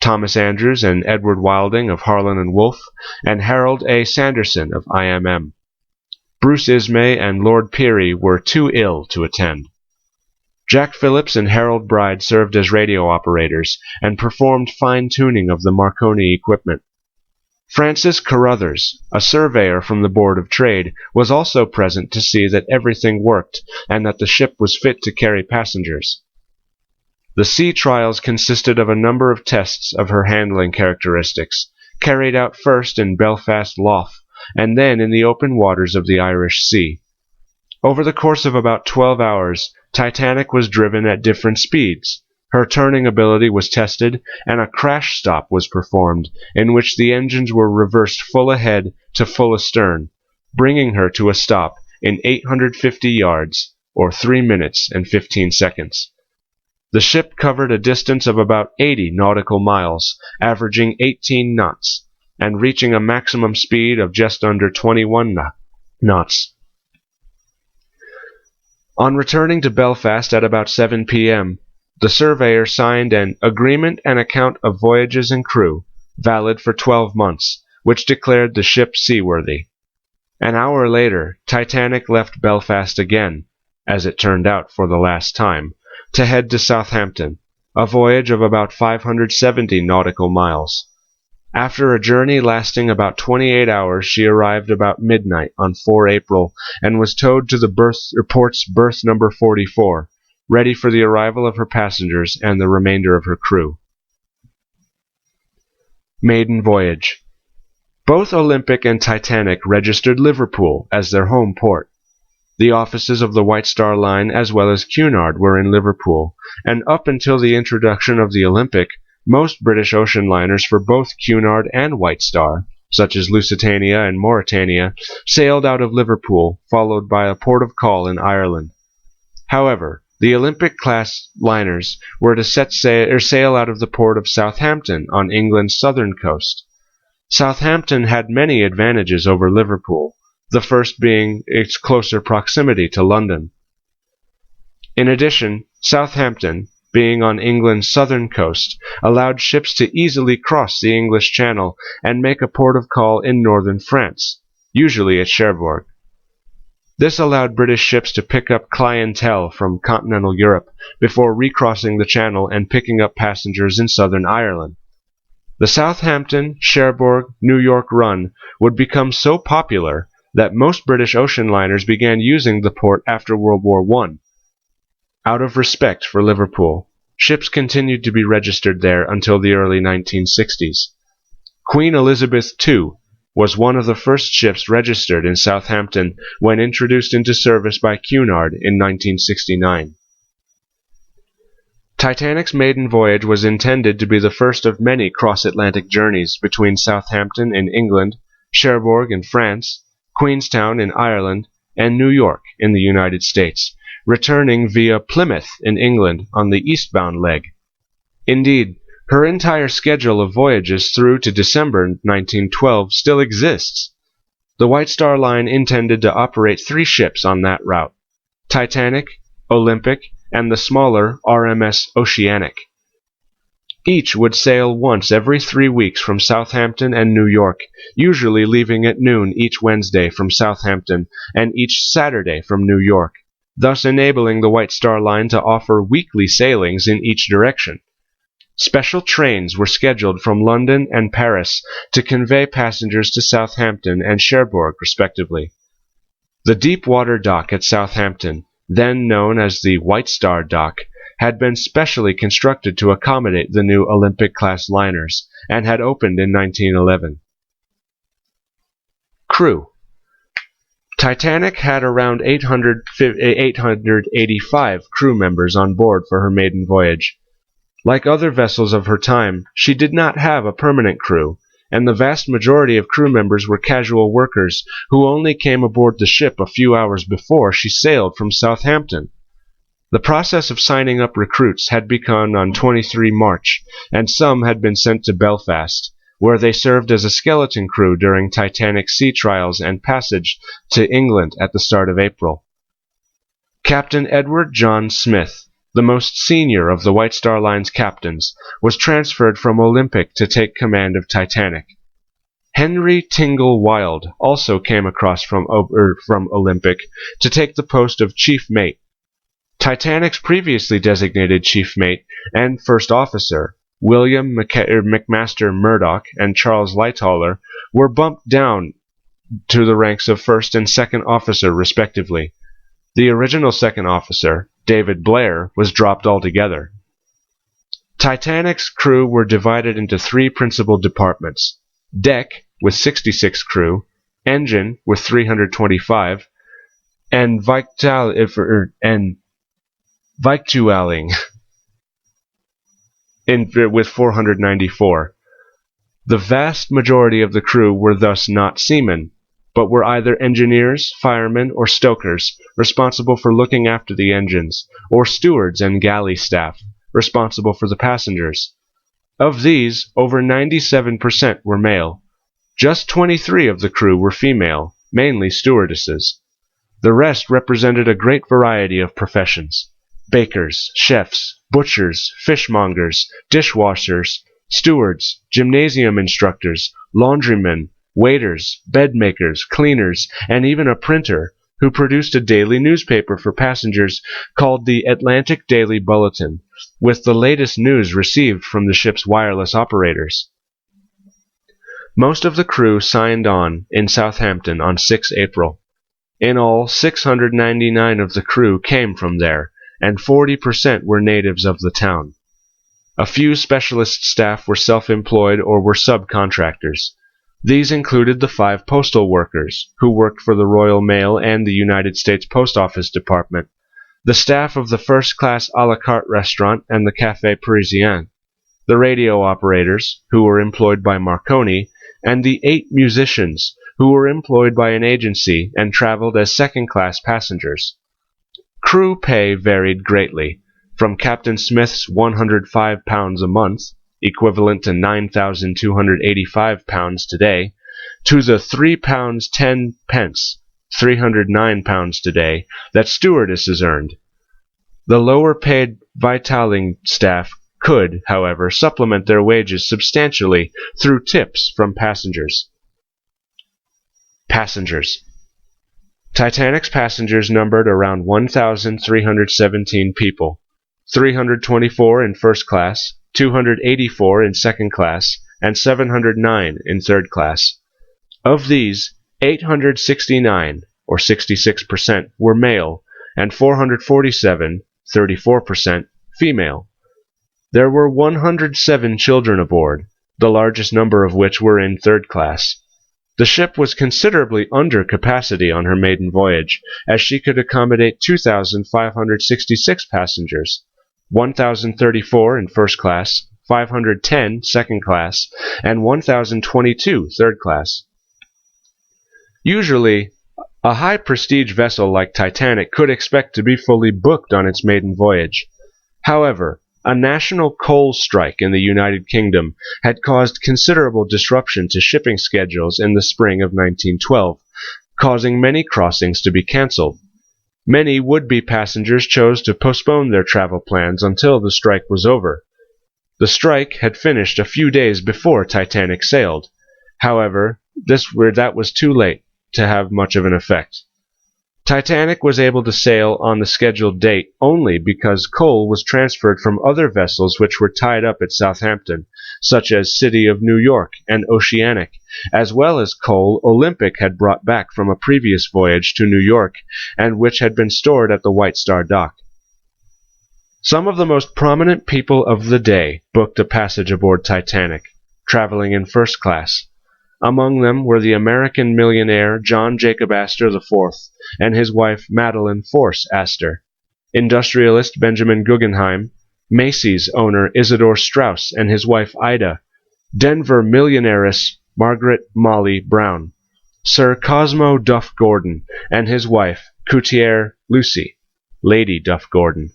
S1: Thomas Andrews and Edward Wilding of Harland and Wolff, and Harold A. Sanderson of IMM. Bruce Ismay and Lord Peary were too ill to attend. Jack Phillips and Harold Bride served as radio operators and performed fine-tuning of the Marconi equipment. Francis Carruthers, a surveyor from the Board of Trade, was also present to see that everything worked and that the ship was fit to carry passengers. The sea trials consisted of a number of tests of her handling characteristics, carried out first in Belfast Lough, and then in the open waters of the Irish Sea. Over the course of about 12 hours, Titanic was driven at different speeds. Her turning ability was tested, and a crash stop was performed, in which the engines were reversed full ahead to full astern, bringing her to a stop in 850 yards, or 3 minutes and 15 seconds. The ship covered a distance of about 80 nautical miles, averaging 18 knots, and reaching a maximum speed of just under 21 knots. On returning to Belfast at about 7 p.m., the surveyor signed an Agreement and Account of Voyages and Crew, valid for 12 months, which declared the ship seaworthy. An hour later, Titanic left Belfast again, as it turned out for the last time, to head to Southampton, a voyage of about 570 nautical miles. After a journey lasting about 28 hours, she arrived about midnight on 4 April and was towed to the port's berth number 44, ready for the arrival of her passengers and the remainder of her crew. Maiden voyage. Both Olympic and Titanic registered Liverpool as their home port. The offices of the White Star Line as well as Cunard were in Liverpool, and up until the introduction of the Olympic, most British ocean liners for both Cunard and White Star such as Lusitania and Mauretania, sailed out of Liverpool, followed by a port of call in Ireland. However, the Olympic-class liners were to sail out of the port of Southampton on England's southern coast. Southampton had many advantages over Liverpool, the first being its closer proximity to London. In addition, Southampton, being on England's southern coast, allowed ships to easily cross the English Channel and make a port of call in northern France, usually at Cherbourg. This allowed British ships to pick up clientele from continental Europe before recrossing the Channel and picking up passengers in southern Ireland. The Southampton, Cherbourg, New York run would become so popular that most British ocean liners began using the port after World War I. Out of respect for Liverpool, ships continued to be registered there until the early 1960s. Queen Elizabeth II was one of the first ships registered in Southampton when introduced into service by Cunard in 1969. Titanic's maiden voyage was intended to be the first of many cross-Atlantic journeys between Southampton in England, Cherbourg in France, Queenstown in Ireland, and New York in the United States, returning via Plymouth in England on the eastbound leg. Indeed, her entire schedule of voyages through to December 1912 still exists. The White Star Line intended to operate 3 ships on that route: Titanic, Olympic, and the smaller RMS Oceanic. Each would sail once every 3 weeks from Southampton and New York, usually leaving at noon each Wednesday from Southampton and each Saturday from New York, thus enabling the White Star Line to offer weekly sailings in each direction. Special trains were scheduled from London and Paris to convey passengers to Southampton and Cherbourg, respectively. The deep-water dock at Southampton, then known as the White Star Dock, had been specially constructed to accommodate the new Olympic-class liners, and had opened in 1911. Crew. Titanic had around 885 crew members on board for her maiden voyage. Like other vessels of her time, she did not have a permanent crew, and the vast majority of crew members were casual workers who only came aboard the ship a few hours before she sailed from Southampton. The process of signing up recruits had begun on 23 March, and some had been sent to Belfast, where they served as a skeleton crew during Titanic's sea trials and passage to England at the start of April. Captain Edward John Smith, the most senior of the White Star Line's captains, was transferred from Olympic to take command of Titanic. Henry Tingle Wilde also came across from Olympic to take the post of chief mate. Titanic's previously designated chief mate and first officer, William McMaster Murdoch and Charles Lightoller, were bumped down to the ranks of first and second officer, respectively. The original second officer, David Blair, was dropped altogether. Titanic's crew were divided into 3 principal departments: deck, with 66 crew, engine, with 325, and victualling, with 494. The vast majority of the crew were thus not seamen, but were either engineers, firemen, or stokers, responsible for looking after the engines, or stewards and galley staff, responsible for the passengers. Of these, over 97% were male. Just 23 of the crew were female, mainly stewardesses. The rest represented a great variety of professions: bakers, chefs, butchers, fishmongers, dishwashers, stewards, gymnasium instructors, laundrymen, waiters, bedmakers, cleaners, and even a printer, who produced a daily newspaper for passengers called the Atlantic Daily Bulletin, with the latest news received from the ship's wireless operators. Most of the crew signed on in Southampton on 6 April. In all, 699 of the crew came from there, and 40% were natives of the town. A few specialist staff were self-employed or were subcontractors. These included the 5 postal workers, who worked for the Royal Mail and the United States Post Office Department, the staff of the first-class a la carte restaurant and the Café Parisien, the radio operators, who were employed by Marconi, and the 8 musicians who were employed by an agency and traveled as second-class passengers. Crew pay varied greatly, from Captain Smith's £105 a month, equivalent to £9,285 today, to the £3 10 pence, £309 today, that stewardesses earned. The lower-paid Vitaling staff could, however, supplement their wages substantially through tips from passengers. Passengers. Titanic's passengers numbered around 1,317 people, 324 in first class, 284 in second class, and 709 in third class. Of these, 869, or 66%, were male, and 447, 34%, female. There were 107 children aboard, the largest number of which were in third class. The ship was considerably under capacity on her maiden voyage, as she could accommodate 2,566 passengers, 1,034 in first class, 510 second class, and 1,022 third class. Usually, a high-prestige vessel like Titanic could expect to be fully booked on its maiden voyage. However, a national coal strike in the United Kingdom had caused considerable disruption to shipping schedules in the spring of 1912, causing many crossings to be cancelled. Many would-be passengers chose to postpone their travel plans until the strike was over. The strike had finished a few days before Titanic sailed. However, that was too late to have much of an effect. Titanic was able to sail on the scheduled date only because coal was transferred from other vessels which were tied up at Southampton, such as City of New York and Oceanic, as well as coal Olympic had brought back from a previous voyage to New York and which had been stored at the White Star dock. Some of the most prominent people of the day booked a passage aboard Titanic, traveling in first class. Among them were the American millionaire John Jacob Astor IV and his wife Madeline Force Astor, industrialist Benjamin Guggenheim, Macy's owner Isidore Straus and his wife Ida, Denver millionairess Margaret Molly Brown, Sir Cosmo Duff Gordon and his wife Coutier Lucy, Lady Duff Gordon,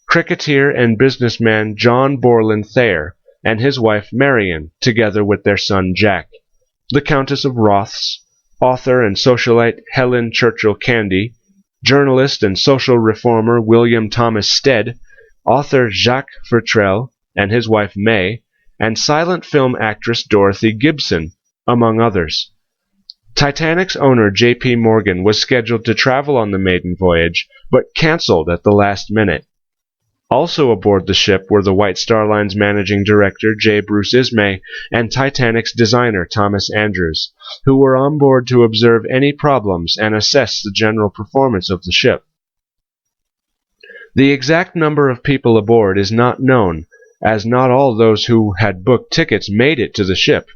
S1: cricketer and businessman John Borland Thayer and his wife Marion, together with their son Jack, the Countess of Roths, author and socialite Helen Churchill Candy, journalist and social reformer William Thomas Stead, author Jacques Futrelle and his wife May, and silent film actress Dorothy Gibson, among others. Titanic's owner J.P. Morgan was scheduled to travel on the maiden voyage, but cancelled at the last minute. Also aboard the ship were the White Star Line's managing director J. Bruce Ismay and Titanic's designer Thomas Andrews, who were on board to observe any problems and assess the general performance of the ship. The exact number of people aboard is not known, as not all those who had booked tickets made it to the ship.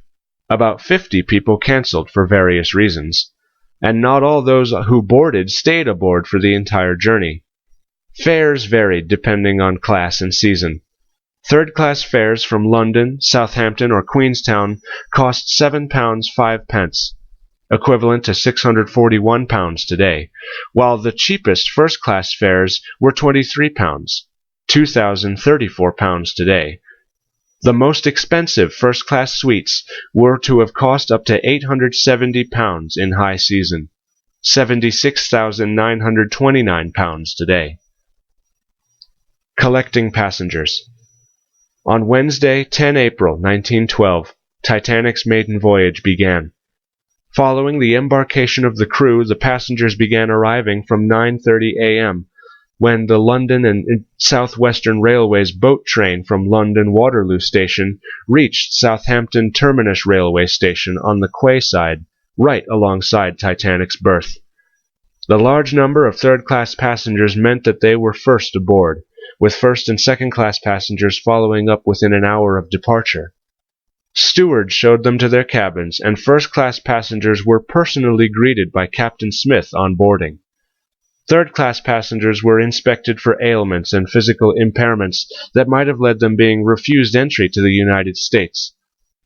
S1: About 50 people cancelled for various reasons, and not all those who boarded stayed aboard for the entire journey. Fares varied depending on class and season. Third-class fares from London, Southampton, or Queenstown cost £7 5 pence, equivalent to £641 today, while the cheapest first-class fares were £23, £2,034 today. The most expensive first-class suites were to have cost up to £870 in high season, £76,929 today. Collecting passengers. On Wednesday, 10 April 1912, Titanic's maiden voyage began. Following the embarkation of the crew, the passengers began arriving from 9:30 a.m., when the London and South Western Railway's boat train from London Waterloo Station reached Southampton Terminus Railway Station on the quay side, right alongside Titanic's berth. The large number of third-class passengers meant that they were first aboard, with first and second-class passengers following up within an hour of departure. Stewards showed them to their cabins, and first-class passengers were personally greeted by Captain Smith on boarding. Third-class passengers were inspected for ailments and physical impairments that might have led them being refused entry to the United States.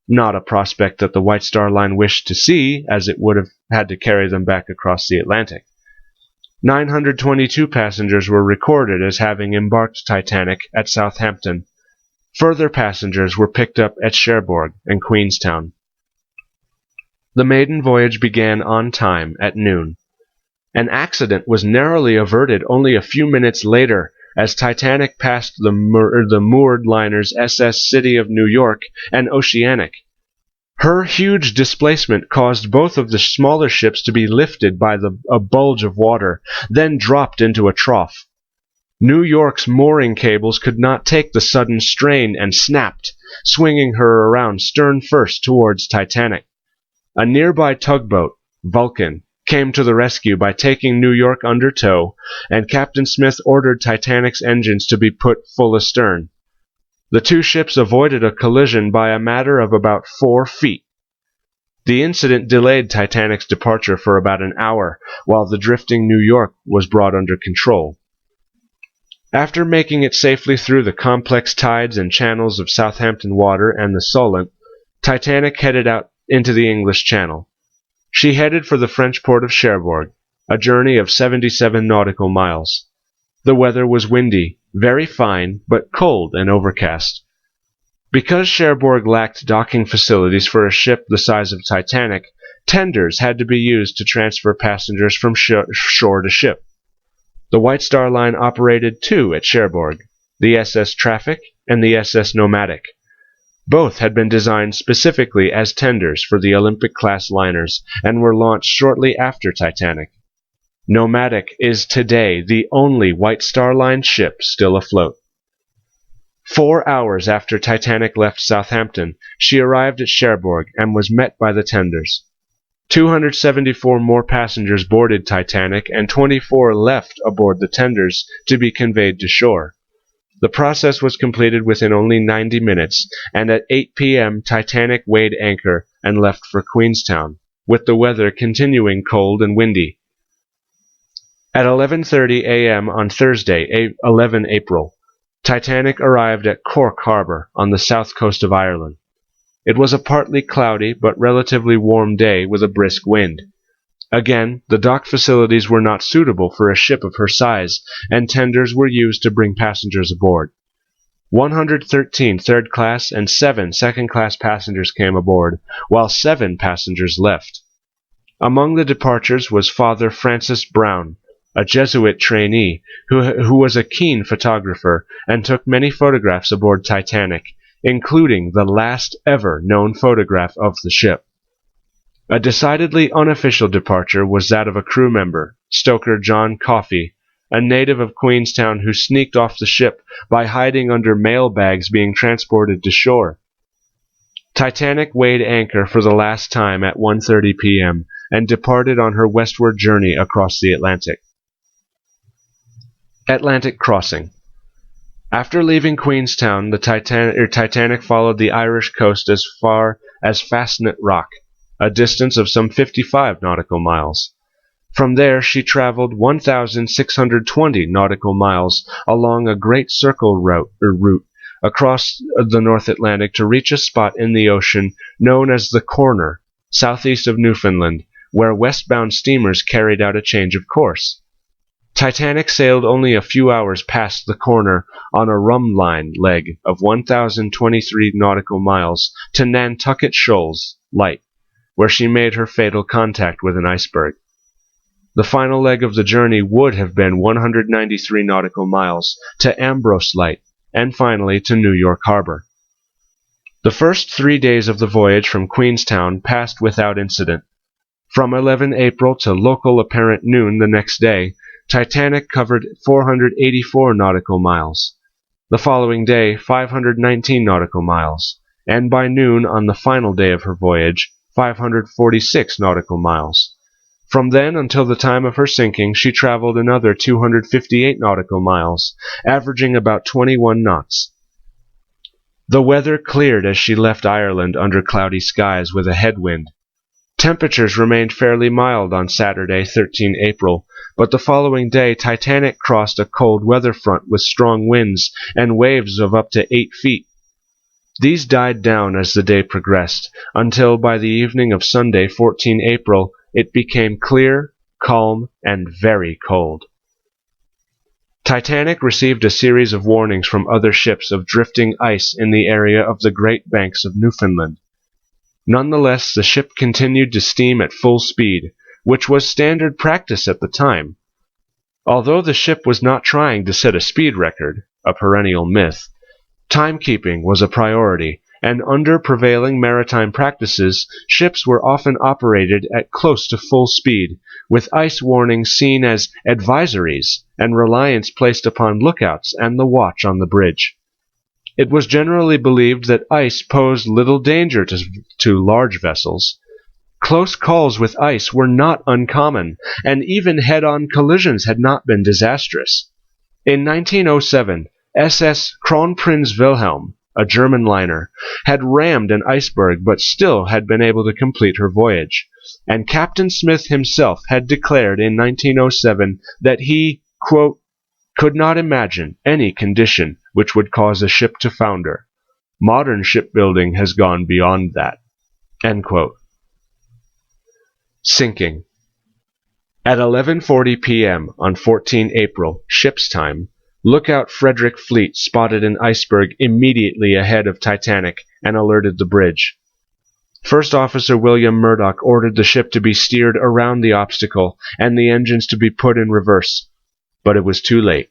S1: not a prospect that the White Star Line wished to see, as it would have had to carry them back across the Atlantic. 922 passengers were recorded as having embarked Titanic at Southampton. Further passengers were picked up at Cherbourg and Queenstown. The maiden voyage began on time at noon. An accident was narrowly averted only a few minutes later as Titanic passed the moored liners SS City of New York and Oceanic. Her huge displacement caused both of the smaller ships to be lifted by a bulge of water, then dropped into a trough. New York's mooring cables could not take the sudden strain and snapped, swinging her around stern first towards Titanic. A nearby tugboat, Vulcan, came to the rescue by taking New York under tow, and Captain Smith ordered Titanic's engines to be put full astern. The two ships avoided a collision by a matter of about 4 feet. The incident delayed Titanic's departure for about an hour, while the drifting New York was brought under control. After making it safely through the complex tides and channels of Southampton Water and the Solent, Titanic headed out into the English Channel. She headed for the French port of Cherbourg, a journey of 77 nautical miles. The weather was windy, very fine, but cold and overcast. Because Cherbourg lacked docking facilities for a ship the size of Titanic, tenders had to be used to transfer passengers from shore to ship. The White Star Line operated 2 at Cherbourg, the SS Traffic and the SS Nomadic. Both had been designed specifically as tenders for the Olympic-class liners and were launched shortly after Titanic. Nomadic is today the only White Star Line ship still afloat. 4 hours after Titanic left Southampton, she arrived at Cherbourg and was met by the tenders. 274 more passengers boarded Titanic and 24 left aboard the tenders to be conveyed to shore. The process was completed within only 90 minutes, and at 8 p.m. Titanic weighed anchor and left for Queenstown, with the weather continuing cold and windy. At 11:30 a.m. on Thursday, 11 April, Titanic arrived at Cork Harbour on the south coast of Ireland. It was a partly cloudy but relatively warm day with a brisk wind. Again, the dock facilities were not suitable for a ship of her size, and tenders were used to bring passengers aboard. 113 third-class and 7 second-class passengers came aboard, while 7 passengers left. Among the departures was Father Francis Brown, a Jesuit trainee who was a keen photographer and took many photographs aboard Titanic, including the last ever known photograph of the ship. A decidedly unofficial departure was that of a crew member, stoker John Coffey, a native of Queenstown who sneaked off the ship by hiding under mail bags being transported to shore. Titanic weighed anchor for the last time at 1:30 p.m. and departed on her westward journey across the Atlantic. Atlantic crossing. After leaving Queenstown, the Titanic followed the Irish coast as far as Fastnet Rock, a distance of some 55 nautical miles. From there she traveled 1,620 nautical miles along a great circle route across the North Atlantic to reach a spot in the ocean known as the Corner, southeast of Newfoundland, where westbound steamers carried out a change of course. Titanic sailed only a few hours past the Corner on a rum line leg of 1,023 nautical miles to Nantucket Shoals, light, where she made her fatal contact with an iceberg. The final leg of the journey would have been 193 nautical miles to Ambrose Light, and finally to New York Harbor. The first 3 days of the voyage from Queenstown passed without incident. From 11 April to local apparent noon the next day, Titanic covered 484 nautical miles. The following day, 519 nautical miles, and by noon on the final day of her voyage, 546 nautical miles. From then until the time of her sinking, she traveled another 258 nautical miles, averaging about 21 knots. The weather cleared as she left Ireland under cloudy skies with a headwind. Temperatures remained fairly mild on Saturday, 13 April, but the following day Titanic crossed a cold weather front with strong winds and waves of up to 8 feet. These died down as the day progressed, until by the evening of Sunday, 14 April, it became clear, calm, and very cold. Titanic received a series of warnings from other ships of drifting ice in the area of the Great Banks of Newfoundland. Nonetheless, the ship continued to steam at full speed, which was standard practice at the time. Although the ship was not trying to set a speed record, a perennial myth, timekeeping was a priority, and under prevailing maritime practices, ships were often operated at close to full speed, with ice warnings seen as advisories and reliance placed upon lookouts and the watch on the bridge. It was generally believed that ice posed little danger to large vessels. Close calls with ice were not uncommon, and even head-on collisions had not been disastrous. In 1907, SS Kronprinz Wilhelm, a German liner, had rammed an iceberg but still had been able to complete her voyage, and Captain Smith himself had declared in 1907 that he, quote, could not imagine any condition which would cause a ship to founder. Modern shipbuilding has gone beyond that. End quote. Sinking. At 11:40 p.m. on 14 April, ship's time, lookout Frederick Fleet spotted an iceberg immediately ahead of Titanic and alerted the bridge. First Officer William Murdoch ordered the ship to be steered around the obstacle and the engines to be put in reverse, but it was too late.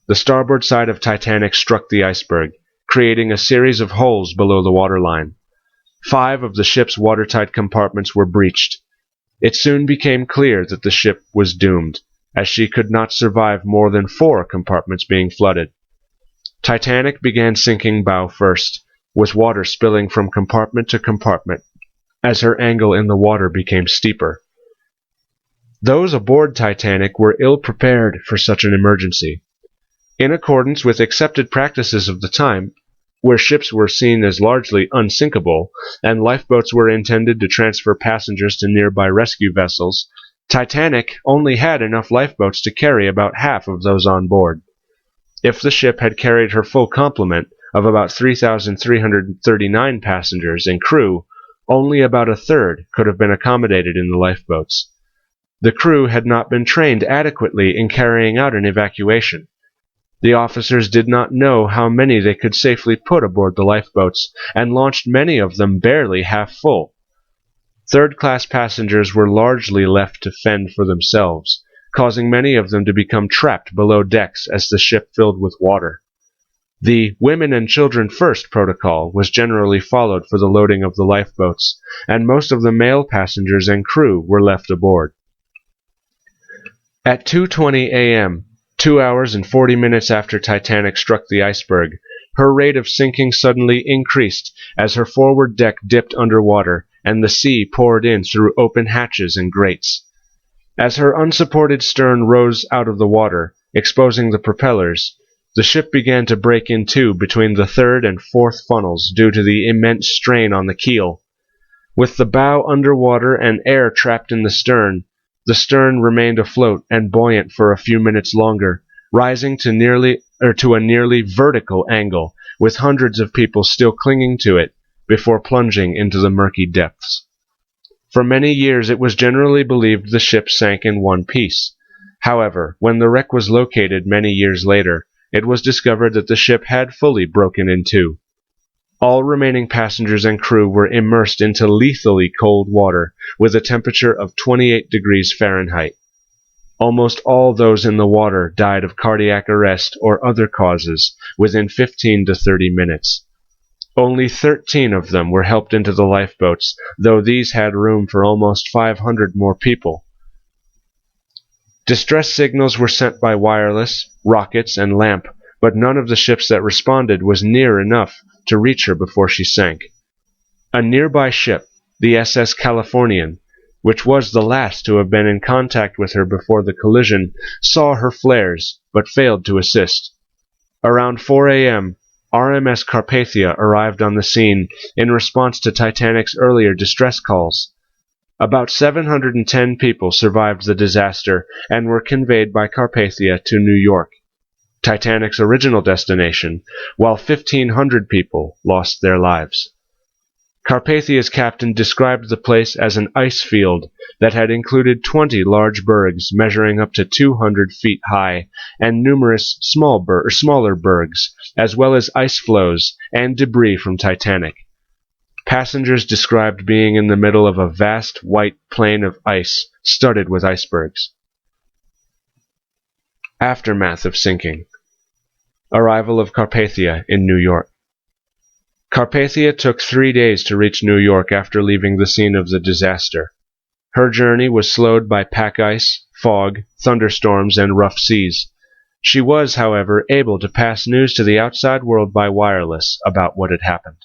S1: The starboard side of Titanic struck the iceberg, creating a series of holes below the waterline. 5 of the ship's watertight compartments were breached. It soon became clear that the ship was doomed, as she could not survive more than 4 compartments being flooded. Titanic began sinking bow first, with water spilling from compartment to compartment, as her angle in the water became steeper. Those aboard Titanic were ill-prepared for such an emergency. In accordance with accepted practices of the time, where ships were seen as largely unsinkable, and lifeboats were intended to transfer passengers to nearby rescue vessels, Titanic only had enough lifeboats to carry about half of those on board. If the ship had carried her full complement of about 3,339 passengers and crew, only about a third could have been accommodated in the lifeboats. The crew had not been trained adequately in carrying out an evacuation. The officers did not know how many they could safely put aboard the lifeboats, and launched many of them barely half full. Third-class passengers were largely left to fend for themselves, causing many of them to become trapped below decks as the ship filled with water. The women and children first protocol was generally followed for the loading of the lifeboats, and most of the male passengers and crew were left aboard. At 2:20 a.m., 2 hours and 40 minutes after Titanic struck the iceberg, her rate of sinking suddenly increased as her forward deck dipped underwater and the sea poured in through open hatches and grates. As her unsupported stern rose out of the water, exposing the propellers, the ship began to break in two between the third and fourth funnels due to the immense strain on the keel. With the bow underwater and air trapped in the stern remained afloat and buoyant for a few minutes longer, rising to a nearly vertical angle, with hundreds of people still clinging to it, before plunging into the murky depths. For many years it was generally believed the ship sank in one piece. However, when the wreck was located many years later, it was discovered that the ship had fully broken in two. All remaining passengers and crew were immersed into lethally cold water with a temperature of 28 degrees Fahrenheit. Almost all those in the water died of cardiac arrest or other causes within 15 to 30 minutes. Only 13 of them were helped into the lifeboats, though these had room for almost 500 more people. Distress signals were sent by wireless, rockets, and lamp, but none of the ships that responded was near enough to reach her before she sank. A nearby ship, the SS Californian, which was the last to have been in contact with her before the collision, saw her flares, but failed to assist. Around 4 a.m., RMS Carpathia arrived on the scene in response to Titanic's earlier distress calls. About 710 people survived the disaster and were conveyed by Carpathia to New York. Titanic's original destination, while 1,500 people lost their lives. Carpathia's captain described the place as an ice field that had included 20 large bergs measuring up to 200 feet high and numerous smaller bergs, as well as ice floes and debris from Titanic. Passengers described being in the middle of a vast white plain of ice studded with icebergs. Aftermath of sinking. Arrival of Carpathia in New York. Carpathia took 3 days to reach New York after leaving the scene of the disaster. Her journey was slowed by pack ice, fog, thunderstorms, and rough seas. She was, however, able to pass news to the outside world by wireless about what had happened.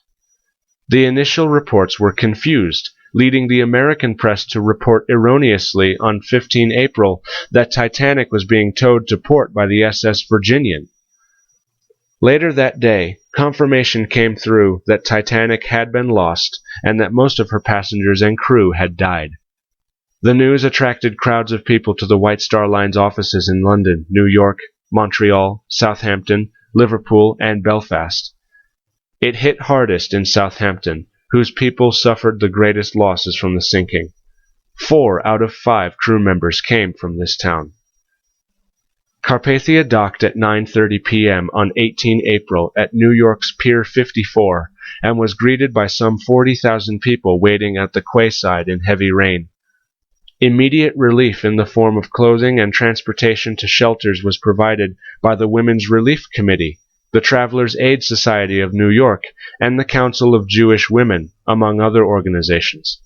S1: The initial reports were confused, leading the American press to report erroneously on 15 April that Titanic was being towed to port by the SS Virginian. Later that day, confirmation came through that Titanic had been lost and that most of her passengers and crew had died. The news attracted crowds of people to the White Star Line's offices in London, New York, Montreal, Southampton, Liverpool, and Belfast. It hit hardest in Southampton, whose people suffered the greatest losses from the sinking. 4 out of 5 crew members came from this town. Carpathia docked at 9:30 p.m. on 18 April at New York's Pier 54 and was greeted by some 40,000 people waiting at the quayside in heavy rain. Immediate relief in the form of clothing and transportation to shelters was provided by the Women's Relief Committee, the Travelers' Aid Society of New York, and the Council of Jewish Women, among other organizations.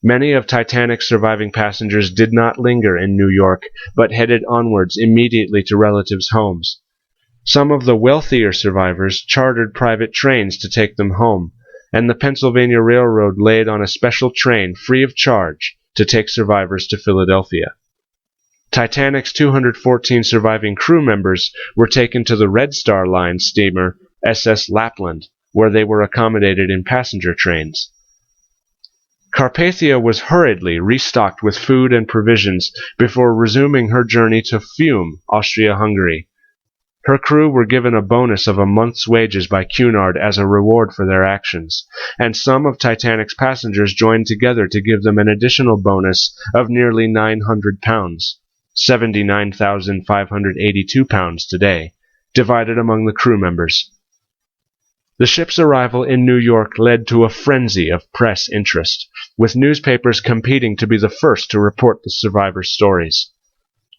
S1: Many of Titanic's surviving passengers did not linger in New York, but headed onwards immediately to relatives' homes. Some of the wealthier survivors chartered private trains to take them home, and the Pennsylvania Railroad laid on a special train free of charge to take survivors to Philadelphia. Titanic's 214 surviving crew members were taken to the Red Star Line steamer SS Lapland, where they were accommodated in passenger trains. Carpathia was hurriedly restocked with food and provisions before resuming her journey to Fiume, Austria-Hungary. Her crew were given a bonus of a month's wages by Cunard as a reward for their actions, and some of Titanic's passengers joined together to give them an additional bonus of nearly £900, £79,582 today, divided among the crew members. The ship's arrival in New York led to a frenzy of press interest, with newspapers competing to be the first to report the survivors' stories.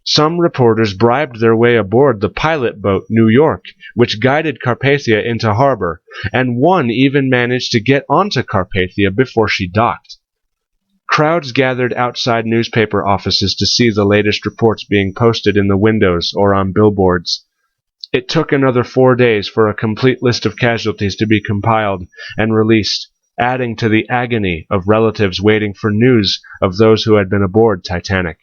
S1: Some reporters bribed their way aboard the pilot boat New York, which guided Carpathia into harbor, and one even managed to get onto Carpathia before she docked. Crowds gathered outside newspaper offices to see the latest reports being posted in the windows or on billboards. It took another 4 days for a complete list of casualties to be compiled and released, adding to the agony of relatives waiting for news of those who had been aboard Titanic.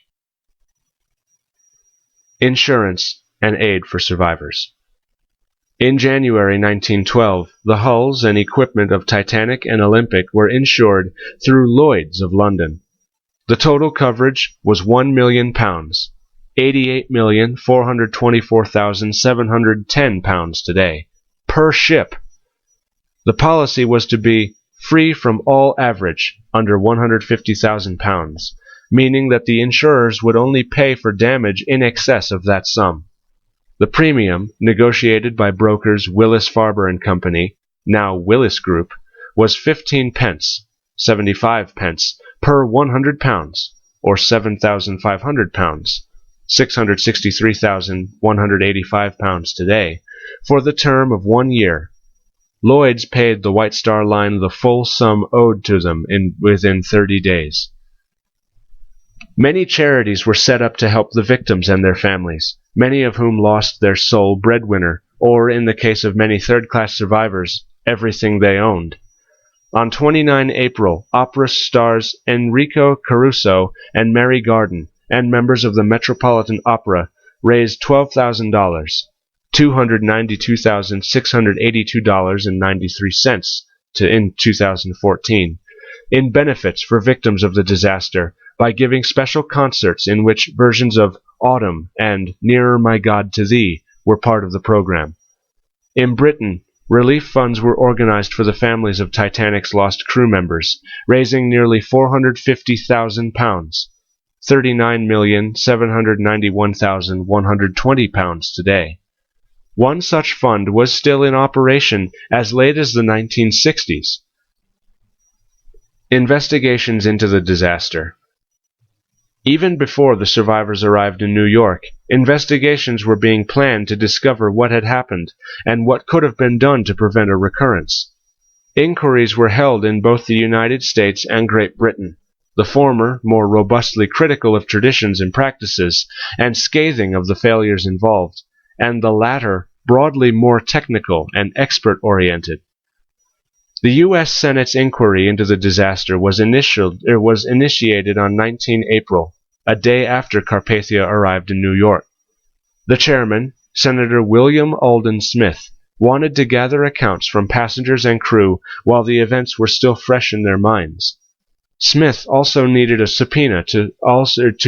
S1: Insurance and aid for survivors. In January 1912, the hulls and equipment of Titanic and Olympic were insured through Lloyd's of London. The total coverage was £1 million, £88,424,710 today, per ship. The policy was to be free from all average under £150,000, meaning that the insurers would only pay for damage in excess of that sum. The premium, negotiated by brokers Willis Farber and Company, now Willis Group, was 15 pence, 75 pence, per £100, or £7,500, £663,185 today, for the term of 1 year. Lloyd's paid the White Star Line the full sum owed to them within 30 days. Many charities were set up to help the victims and their families, many of whom lost their sole breadwinner, or, in the case of many third-class survivors, everything they owned. On 29 April, opera stars Enrico Caruso and Mary Garden and members of the Metropolitan Opera raised $12,000, $292,682.93 in 2014, in benefits for victims of the disaster by giving special concerts in which versions of Autumn and Nearer My God to Thee were part of the program. In Britain, relief funds were organized for the families of Titanic's lost crew members, raising nearly £450,000, £39,791,120 today. One such fund was still in operation as late as the 1960s. Investigations into the disaster. Even before the survivors arrived in New York, investigations were being planned to discover what had happened and what could have been done to prevent a recurrence. Inquiries were held in both the United States and Great Britain, the former more robustly critical of traditions and practices and scathing of the failures involved, and the latter broadly more technical and expert-oriented. The U.S. Senate's inquiry into the disaster was initiated on 19 April, a day after Carpathia arrived in New York. The chairman, Senator William Alden Smith, wanted to gather accounts from passengers and crew while the events were still fresh in their minds. Smith also needed a subpoena to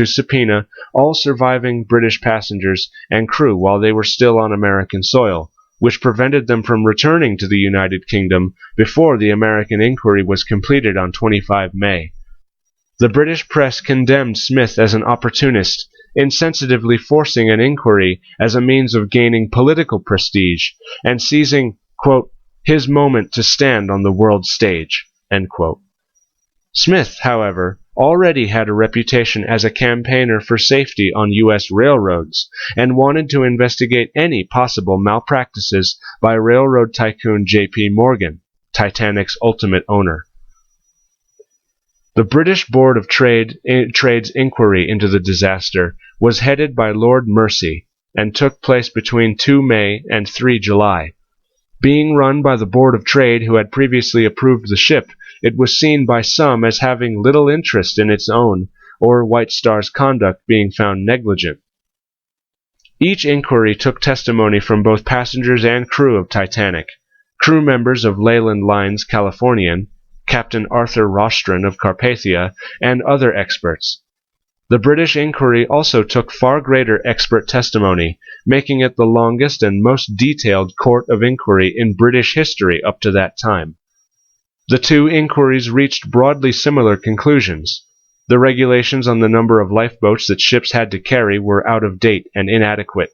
S1: subpoena all surviving British passengers and crew while they were still on American soil, which prevented them from returning to the United Kingdom before the American inquiry was completed on 25 May. The British press condemned Smith as an opportunist, insensitively forcing an inquiry as a means of gaining political prestige and seizing, quote, his moment to stand on the world stage, end quote. Smith, however, already had a reputation as a campaigner for safety on U.S. railroads and wanted to investigate any possible malpractices by railroad tycoon J.P. Morgan, Titanic's ultimate owner. The British Board of Trade's inquiry into the disaster was headed by Lord Mersey and took place between 2 May and 3 July. Being run by the Board of Trade who had previously approved the ship, it was seen by some as having little interest in its own or White Star's conduct being found negligent. Each inquiry took testimony from both passengers and crew of Titanic, crew members of Leyland Lines Californian, Captain Arthur Rostron of Carpathia, and other experts. The British inquiry also took far greater expert testimony, making it the longest and most detailed court of inquiry in British history up to that time. The two inquiries reached broadly similar conclusions. The regulations on the number of lifeboats that ships had to carry were out of date and inadequate.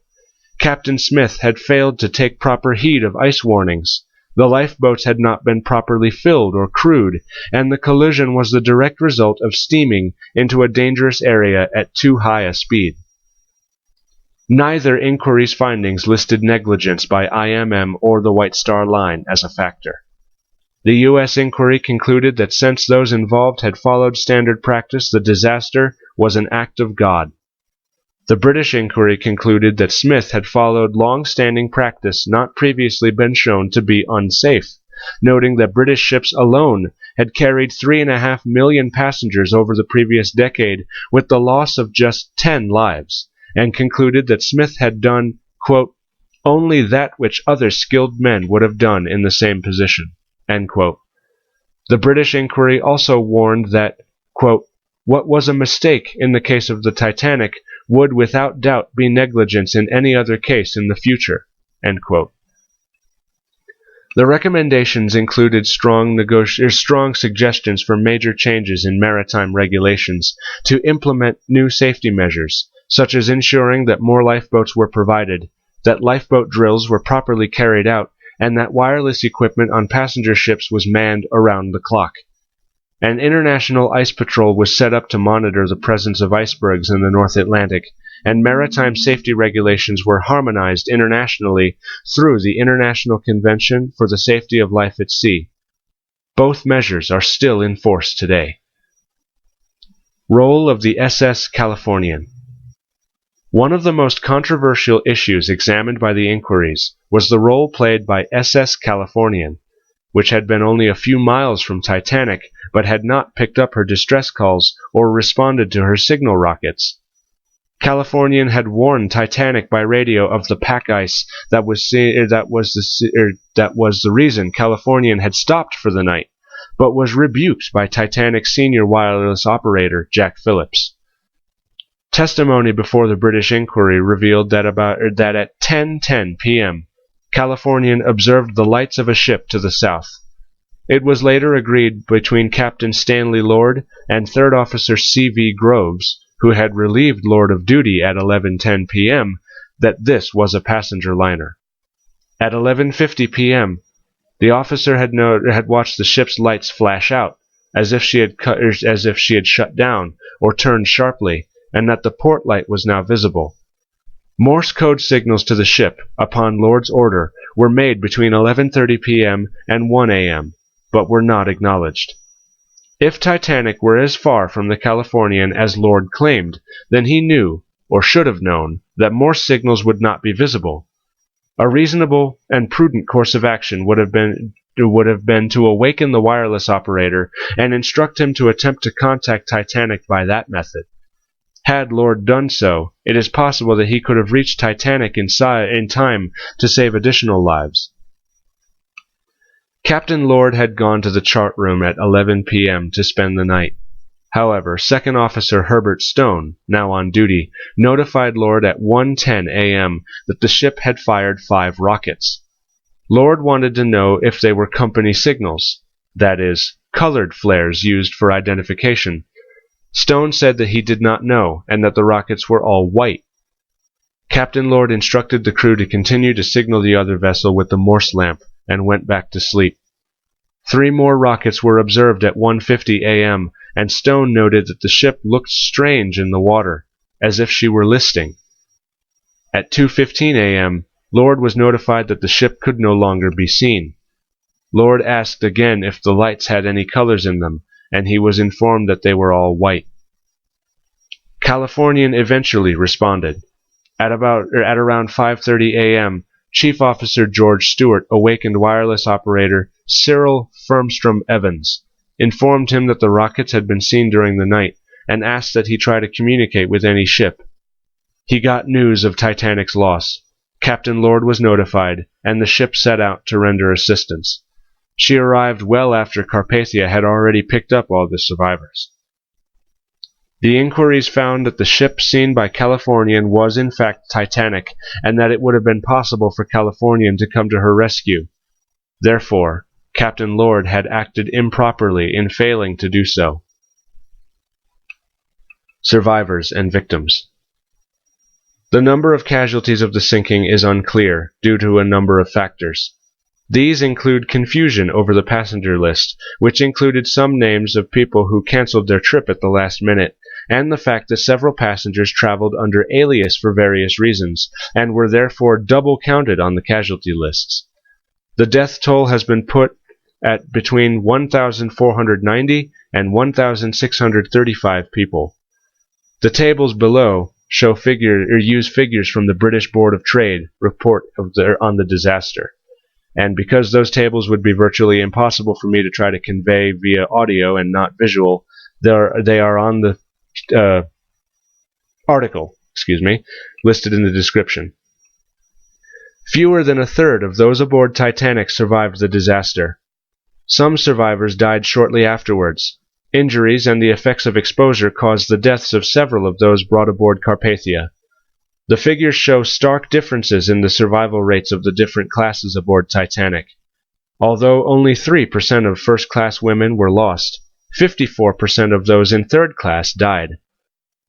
S1: Captain Smith had failed to take proper heed of ice warnings. The lifeboats had not been properly filled or crewed, and the collision was the direct result of steaming into a dangerous area at too high a speed. Neither inquiry's findings listed negligence by IMM or the White Star Line as a factor. The U.S. inquiry concluded that since those involved had followed standard practice, the disaster was an act of God. The British inquiry concluded that Smith had followed long-standing practice not previously been shown to be unsafe, noting that British ships alone had carried 3.5 million passengers over the previous decade with the loss of just 10 lives, and concluded that Smith had done, quote, only that which other skilled men would have done in the same position, end quote. The British inquiry also warned that, quote, what was a mistake in the case of the Titanic would without doubt be negligence in any other case in the future, end quote. The recommendations included strong suggestions for major changes in maritime regulations to implement new safety measures, such as ensuring that more lifeboats were provided, that lifeboat drills were properly carried out, and that wireless equipment on passenger ships was manned around the clock. An international ice patrol was set up to monitor the presence of icebergs in the North Atlantic, and maritime safety regulations were harmonized internationally through the International Convention for the Safety of Life at Sea. Both measures are still in force today. Role of the SS Californian. One of the most controversial issues examined by the inquiries was the role played by SS Californian, which had been only a few miles from Titanic but had not picked up her distress calls or responded to her signal rockets. Californian had warned Titanic by radio of the pack ice that was the reason Californian had stopped for the night, but was rebuked by Titanic's senior wireless operator, Jack Phillips. Testimony before the British inquiry revealed that at 10:10 p.m., Californian observed the lights of a ship to the south. It was later agreed between Captain Stanley Lord and Third Officer C.V. Groves, who had relieved Lord of duty at 11:10 p.m., that this was a passenger liner. At 11:50 p.m., the officer had watched the ship's lights flash out, as if she had shut down or turned sharply, and that the port light was now visible. Morse code signals to the ship, upon Lord's order, were made between 11:30 p.m. and 1 a.m., but were not acknowledged. If Titanic were as far from the Californian as Lord claimed, then he knew, or should have known, that Morse signals would not be visible. A reasonable and prudent course of action would have been to awaken the wireless operator and instruct him to attempt to contact Titanic by that method. Had Lord done so, it is possible that he could have reached Titanic in time to save additional lives. Captain Lord had gone to the chart room at 11 p.m. to spend the night. However, Second Officer Herbert Stone, now on duty, notified Lord at 1:10 a.m. that the ship had fired 5 rockets. Lord wanted to know if they were company signals, that is, colored flares used for identification. Stone said that he did not know, and that the rockets were all white. Captain Lord instructed the crew to continue to signal the other vessel with the Morse lamp, and went back to sleep. 3 more rockets were observed at 1:50 a.m., and Stone noted that the ship looked strange in the water, as if she were listing. At 2:15 a.m., Lord was notified that the ship could no longer be seen. Lord asked again if the lights had any colors in them, and he was informed that they were all white. Californian eventually responded. At around 5:30 a.m., Chief Officer George Stewart awakened wireless operator Cyril Firmstrom Evans, informed him that the rockets had been seen during the night, and asked that he try to communicate with any ship. He got news of Titanic's loss. Captain Lord was notified, and the ship set out to render assistance. She arrived well after Carpathia had already picked up all the survivors. The inquiries found that the ship seen by Californian was in fact Titanic, and that it would have been possible for Californian to come to her rescue. Therefore, Captain Lord had acted improperly in failing to do so. Survivors and victims. The number of casualties of the sinking is unclear, due to a number of factors. These include confusion over the passenger list, which included some names of people who canceled their trip at the last minute, and the fact that several passengers traveled under alias for various reasons, and were therefore double counted on the casualty lists. The death toll has been put at between 1,490 and 1,635 people. The tables below use figures from the British Board of Trade report on the disaster. And because those tables would be virtually impossible for me to try to convey via audio and not visual, they are on the article, listed in the description. Fewer than a third of those aboard Titanic survived the disaster. Some survivors died shortly afterwards. Injuries and the effects of exposure caused the deaths of several of those brought aboard Carpathia. The figures show stark differences in the survival rates of the different classes aboard Titanic. Although only 3% of first-class women were lost, 54% of those in third class died.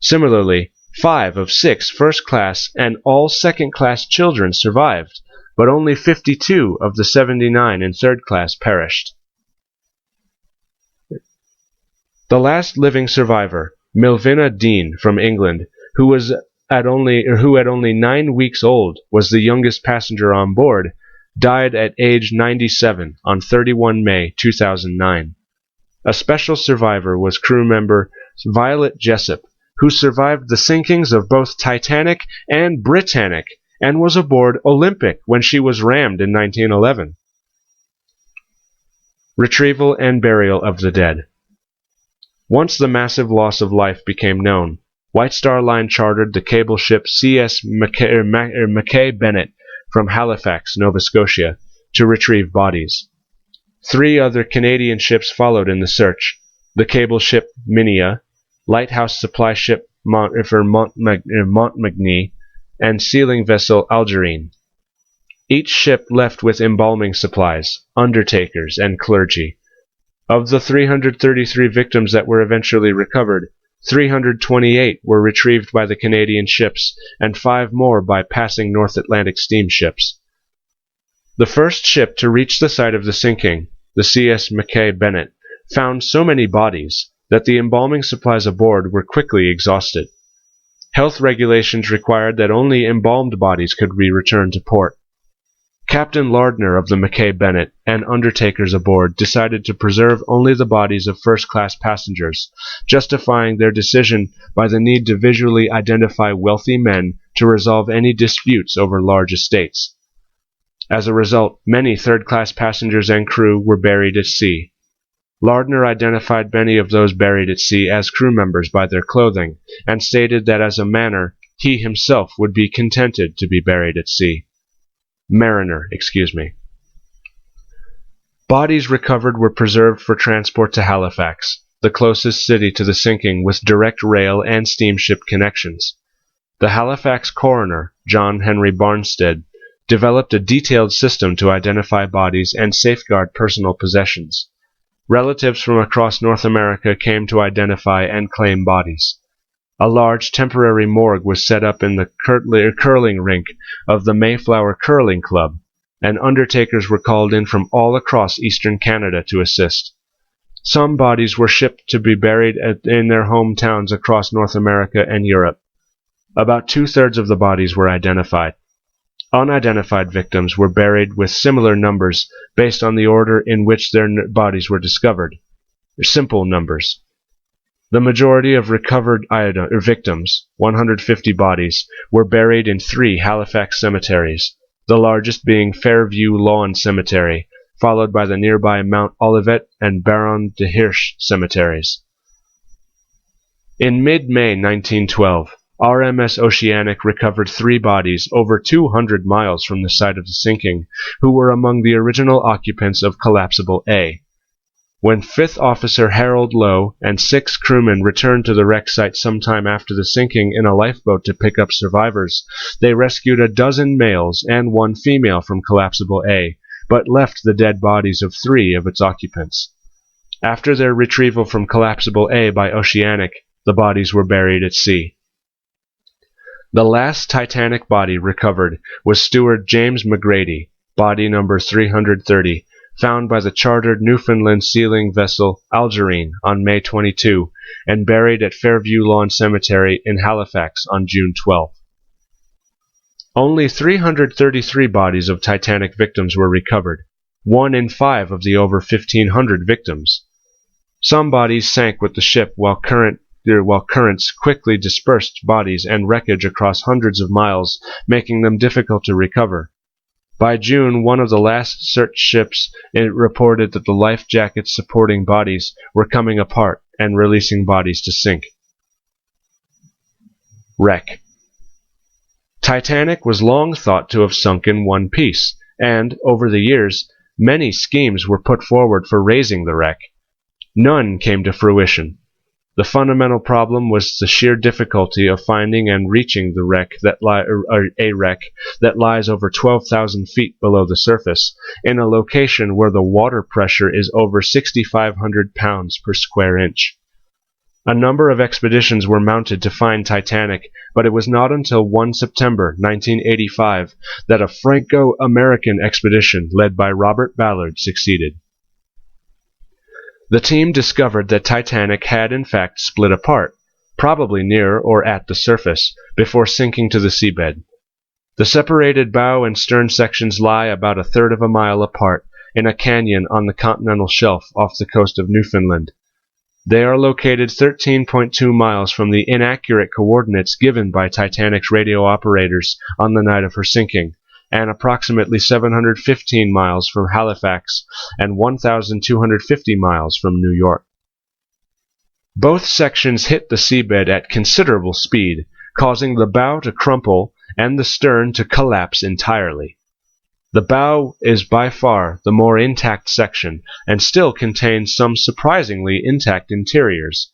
S1: Similarly, 5 of 6 first-class and all second-class children survived, but only 52 of the 79 in third class perished. The last living survivor, Milvina Dean from England, who at only 9 weeks old, was the youngest passenger on board, died at age 97 on 31 May 2009. A special survivor was crew member Violet Jessup, who survived the sinkings of both Titanic and Britannic, and was aboard Olympic when she was rammed in 1911. Retrieval and burial of the dead. Once the massive loss of life became known, White Star Line chartered the cable ship C.S. Mackay Bennett from Halifax, Nova Scotia, to retrieve bodies. 3 other Canadian ships followed in the search: the cable ship Minia, lighthouse supply ship Montmagny, and sealing vessel Algerine. Each ship left with embalming supplies, undertakers, and clergy. Of the 333 victims that were eventually recovered, 328 were retrieved by the Canadian ships, and 5 more by passing North Atlantic steamships. The first ship to reach the site of the sinking, the CS Mackay Bennett, found so many bodies that the embalming supplies aboard were quickly exhausted. Health regulations required that only embalmed bodies could be returned to port. Captain Lardner of the Mackay Bennett and undertakers aboard decided to preserve only the bodies of first-class passengers, justifying their decision by the need to visually identify wealthy men to resolve any disputes over large estates. As a result, many third-class passengers and crew were buried at sea. Lardner identified many of those buried at sea as crew members by their clothing, and stated that as a mariner, he himself would be contented to be buried at sea. Bodies recovered were preserved for transport to Halifax, the closest city to the sinking with direct rail and steamship connections. The Halifax coroner, John Henry Barnstead, developed a detailed system to identify bodies and safeguard personal possessions. Relatives from across North America came to identify and claim bodies. A large temporary morgue was set up in the curling rink of the Mayflower Curling Club, and undertakers were called in from all across eastern Canada to assist. Some bodies were shipped to be buried in their hometowns across North America and Europe. About 2/3 of the bodies were identified. Unidentified victims were buried with similar numbers based on the order in which their bodies were discovered. Simple numbers. The majority of recovered victims, 150 bodies, were buried in 3 Halifax cemeteries, the largest being Fairview Lawn Cemetery, followed by the nearby Mount Olivet and Baron de Hirsch cemeteries. In mid-May 1912, RMS Oceanic recovered 3 bodies over 200 miles from the site of the sinking, who were among the original occupants of Collapsible A. When 5th Officer Harold Lowe and 6 crewmen returned to the wreck site sometime after the sinking in a lifeboat to pick up survivors, they rescued a dozen males and 1 female from Collapsible A, but left the dead bodies of 3 of its occupants. After their retrieval from Collapsible A by Oceanic, the bodies were buried at sea. The last Titanic body recovered was steward James McGrady, body number 330, found by the chartered Newfoundland sealing vessel Algerine on May 22 and buried at Fairview Lawn Cemetery in Halifax on June 12. Only 333 bodies of Titanic victims were recovered, 1 in 5 of the over 1,500 victims. Some bodies sank with the ship while currents quickly dispersed bodies and wreckage across hundreds of miles, making them difficult to recover. By June, one of the last search ships reported that the life jackets supporting bodies were coming apart and releasing bodies to sink. Wreck. Titanic was long thought to have sunk in one piece, and, over the years, many schemes were put forward for raising the wreck. None came to fruition. The fundamental problem was the sheer difficulty of finding and reaching the wreck that lies over 12,000 feet below the surface, in a location where the water pressure is over 6,500 pounds per square inch. A number of expeditions were mounted to find Titanic, but it was not until 1 September 1985 that a Franco-American expedition led by Robert Ballard succeeded. The team discovered that Titanic had in fact split apart, probably near or at the surface, before sinking to the seabed. The separated bow and stern sections lie about 1/3 of a mile apart in a canyon on the continental shelf off the coast of Newfoundland. They are located 13.2 miles from the inaccurate coordinates given by Titanic's radio operators on the night of her sinking, and approximately 715 miles from Halifax and 1,250 miles from New York. Both sections hit the seabed at considerable speed, causing the bow to crumple and the stern to collapse entirely. The bow is by far the more intact section and still contains some surprisingly intact interiors.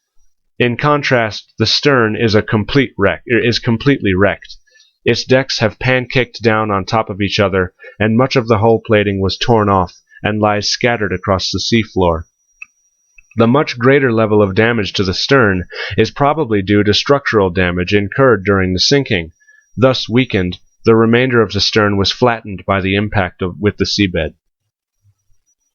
S1: In contrast, the stern is completely wrecked. Its decks have pancaked down on top of each other, and much of the hull plating was torn off and lies scattered across the seafloor. The much greater level of damage to the stern is probably due to structural damage incurred during the sinking. Thus weakened, the remainder of the stern was flattened by the impact with the seabed.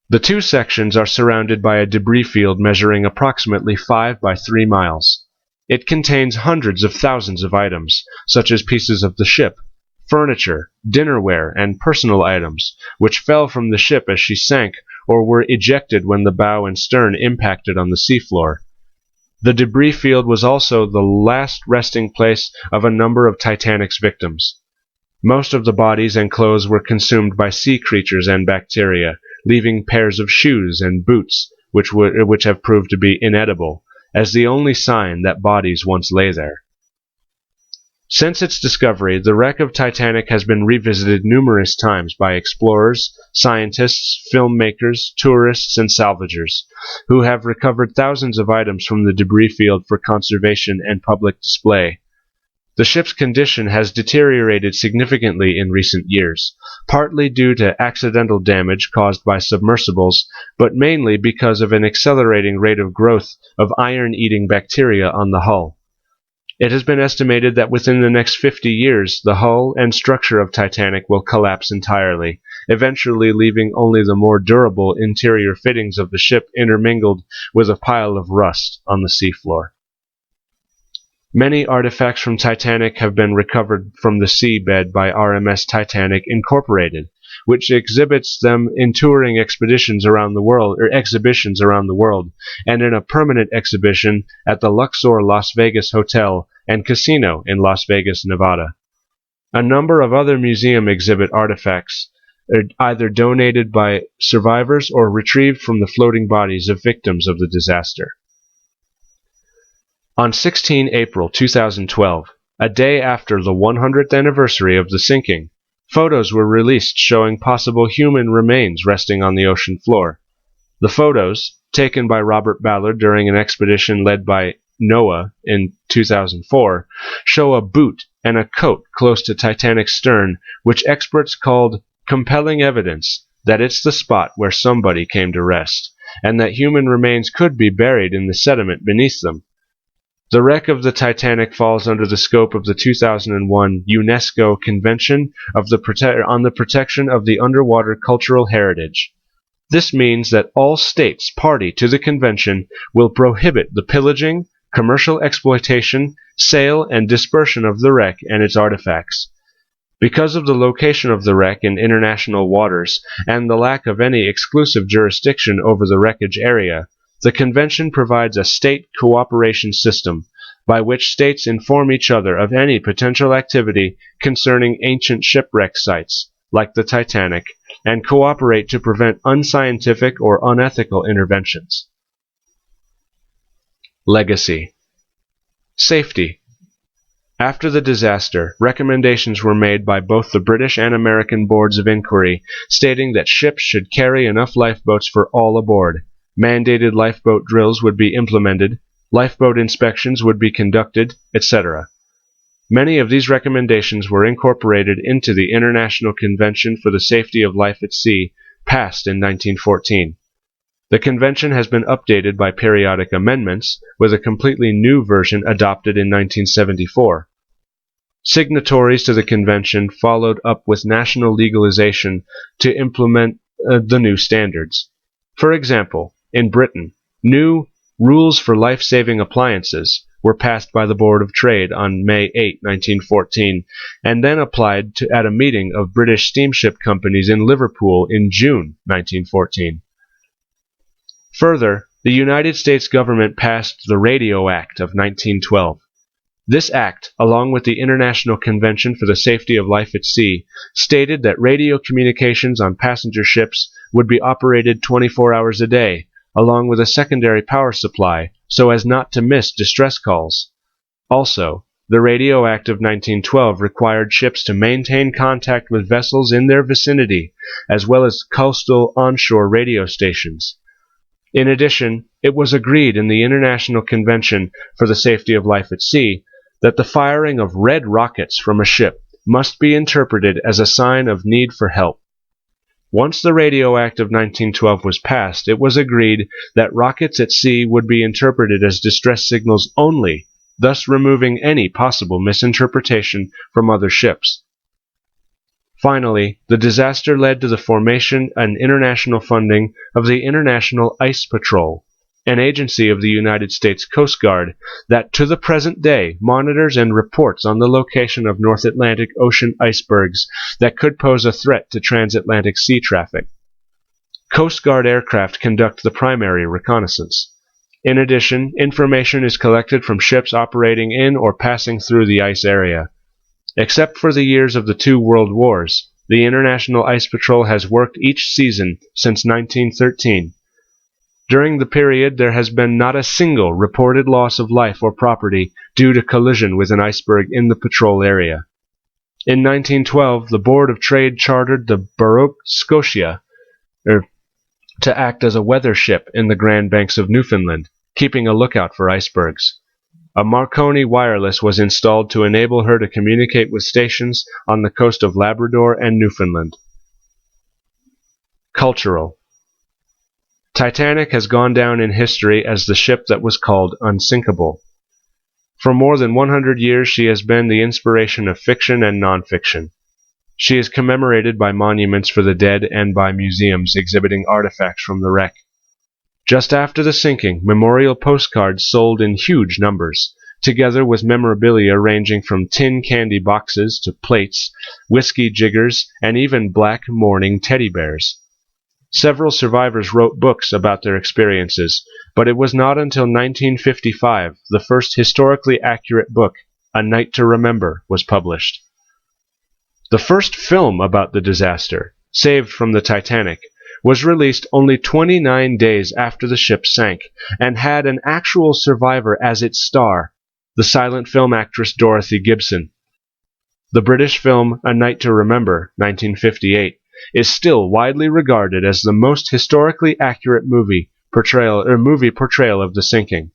S1: The two sections are surrounded by a debris field measuring approximately 5 by 3 miles. It contains hundreds of thousands of items, such as pieces of the ship, furniture, dinnerware, and personal items, which fell from the ship as she sank or were ejected when the bow and stern impacted on the seafloor. The debris field was also the last resting place of a number of Titanic's victims. Most of the bodies and clothes were consumed by sea creatures and bacteria, leaving pairs of shoes and boots, which have proved to be inedible, as the only sign that bodies once lay there. Since its discovery, the wreck of Titanic has been revisited numerous times by explorers, scientists, filmmakers, tourists, and salvagers, who have recovered thousands of items from the debris field for conservation and public display. The ship's condition has deteriorated significantly in recent years, partly due to accidental damage caused by submersibles, but mainly because of an accelerating rate of growth of iron-eating bacteria on the hull. It has been estimated that within the next 50 years, the hull and structure of Titanic will collapse entirely, eventually leaving only the more durable interior fittings of the ship intermingled with a pile of rust on the seafloor. Many artifacts from Titanic have been recovered from the seabed by RMS Titanic Incorporated, which exhibits them in touring exhibitions around the world, and in a permanent exhibition at the Luxor Las Vegas Hotel and Casino in Las Vegas, Nevada. A number of other museums exhibit artifacts either donated by survivors or retrieved from the floating bodies of victims of the disaster. On 16 April 2012, a day after the 100th anniversary of the sinking, photos were released showing possible human remains resting on the ocean floor. The photos, taken by Robert Ballard during an expedition led by NOAA in 2004, show a boot and a coat close to Titanic's stern, which experts called compelling evidence that it's the spot where somebody came to rest, and that human remains could be buried in the sediment beneath them. The wreck of the Titanic falls under the scope of the 2001 UNESCO Convention on the Protection of the Underwater Cultural Heritage. This means that all states party to the convention will prohibit the pillaging, commercial exploitation, sale, and dispersion of the wreck and its artifacts. Because of the location of the wreck in international waters and the lack of any exclusive jurisdiction over the wreckage area, the convention provides a state cooperation system by which states inform each other of any potential activity concerning ancient shipwreck sites, like the Titanic, and cooperate to prevent unscientific or unethical interventions. Legacy. Safety. After the disaster, recommendations were made by both the British and American boards of inquiry stating that ships should carry enough lifeboats for all aboard. Mandated lifeboat drills would be implemented, lifeboat inspections would be conducted, etc. Many of these recommendations were incorporated into the International Convention for the Safety of Life at Sea, passed in 1914. The convention has been updated by periodic amendments, with a completely new version adopted in 1974. Signatories to the convention followed up with national legalization to implement the new standards. For example, in Britain, new rules for life-saving appliances were passed by the Board of Trade on May 8, 1914, and then applied at a meeting of British steamship companies in Liverpool in June 1914. Further, the United States government passed the Radio Act of 1912. This act, along with the International Convention for the Safety of Life at Sea, stated that radio communications on passenger ships would be operated 24 hours a day, along with a secondary power supply, so as not to miss distress calls. Also, the Radio Act of 1912 required ships to maintain contact with vessels in their vicinity, as well as coastal onshore radio stations. In addition, it was agreed in the International Convention for the Safety of Life at Sea that the firing of red rockets from a ship must be interpreted as a sign of need for help. Once the Radio Act of 1912 was passed, it was agreed that rockets at sea would be interpreted as distress signals only, thus removing any possible misinterpretation from other ships. Finally, the disaster led to the formation and international funding of the International Ice Patrol, an agency of the United States Coast Guard that to the present day monitors and reports on the location of North Atlantic Ocean icebergs that could pose a threat to transatlantic sea traffic. Coast Guard aircraft conduct the primary reconnaissance. In addition, information is collected from ships operating in or passing through the ice area. Except for the years of the two world wars, the International Ice Patrol has worked each season since 1913. During the period, there has been not a single reported loss of life or property due to collision with an iceberg in the patrol area. In 1912, the Board of Trade chartered the Baroque Scotia to act as a weather ship in the Grand Banks of Newfoundland, keeping a lookout for icebergs. A Marconi wireless was installed to enable her to communicate with stations on the coast of Labrador and Newfoundland. Cultural. Titanic has gone down in history as the ship that was called unsinkable. For more than 100 years she has been the inspiration of fiction and nonfiction. She is commemorated by monuments for the dead and by museums exhibiting artifacts from the wreck. Just after the sinking, memorial postcards sold in huge numbers, together with memorabilia ranging from tin candy boxes to plates, whiskey jiggers, and even black mourning teddy bears. Several survivors wrote books about their experiences, but it was not until 1955 the first historically accurate book, A Night to Remember, was published. The first film about the disaster, Saved from the Titanic, was released only 29 days after the ship sank, and had an actual survivor as its star, the silent film actress Dorothy Gibson. The British film A Night to Remember, 1958, is still widely regarded as the most historically accurate movie portrayal of the sinking.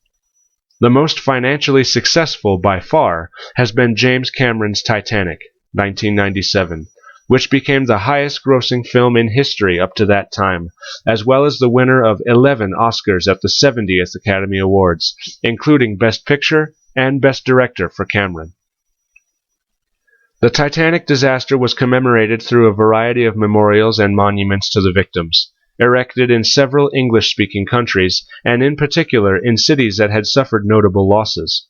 S1: The most financially successful by far has been James Cameron's Titanic, 1997. Which became the highest-grossing film in history up to that time, as well as the winner of 11 Oscars at the 70th Academy Awards, including Best Picture and Best Director for Cameron. The Titanic disaster was commemorated through a variety of memorials and monuments to the victims, erected in several English-speaking countries, and in particular in cities that had suffered notable losses.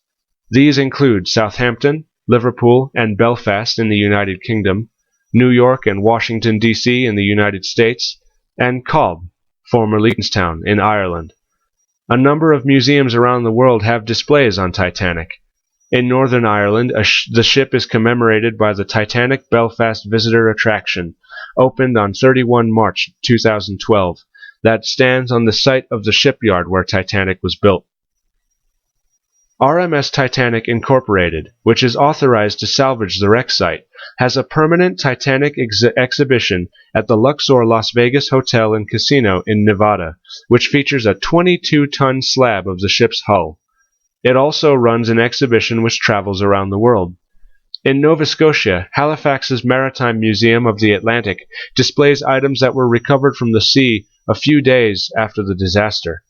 S1: These include Southampton, Liverpool, and Belfast in the United Kingdom, New York and Washington, D.C. in the United States, and Cobb, formerly Queenstown, in Ireland. A number of museums around the world have displays on Titanic. In Northern Ireland, the ship is commemorated by the Titanic Belfast Visitor Attraction, opened on 31 March 2012, that stands on the site of the shipyard where Titanic was built. RMS Titanic Incorporated, which is authorized to salvage the wreck site, has a permanent Titanic exhibition at the Luxor Las Vegas Hotel and Casino in Nevada, which features a 22-ton slab of the ship's hull. It also runs an exhibition which travels around the world. In Nova Scotia, Halifax's Maritime Museum of the Atlantic displays items that were recovered from the sea a few days after the disaster.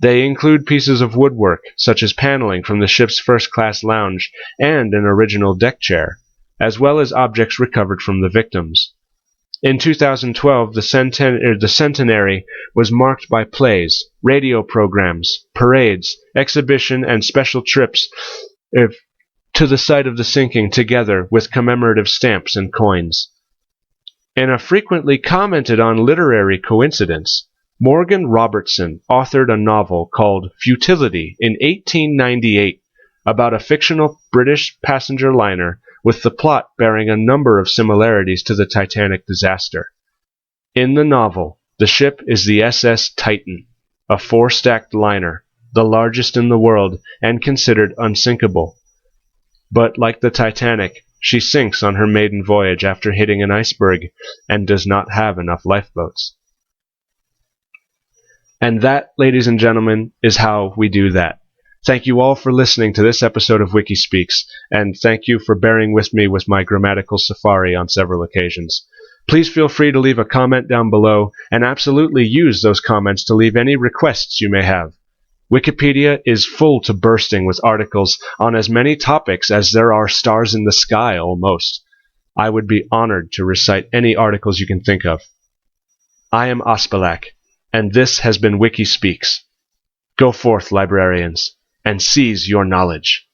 S1: They include pieces of woodwork, such as paneling from the ship's first-class lounge and an original deck chair, as well as objects recovered from the victims. In 2012, the centenary was marked by plays, radio programs, parades, exhibition, and special trips to the site of the sinking together with commemorative stamps and coins. In a frequently commented on literary coincidence, Morgan Robertson authored a novel called Futility in 1898 about a fictional British passenger liner with the plot bearing a number of similarities to the Titanic disaster. In the novel, the ship is the SS Titan, a four-stacked liner, the largest in the world and considered unsinkable. But like the Titanic, she sinks on her maiden voyage after hitting an iceberg and does not have enough lifeboats. And that, ladies and gentlemen, is how we do that. Thank you all for listening to this episode of WikiSpeaks, and thank you for bearing with me with my grammatical safari on several occasions. Please feel free to leave a comment down below, and absolutely use those comments to leave any requests you may have. Wikipedia is full to bursting with articles on as many topics as there are stars in the sky almost. I would be honored to recite any articles you can think of. I am Ospelak, and this has been WikiSpeaks. Go forth, librarians, and seize your knowledge.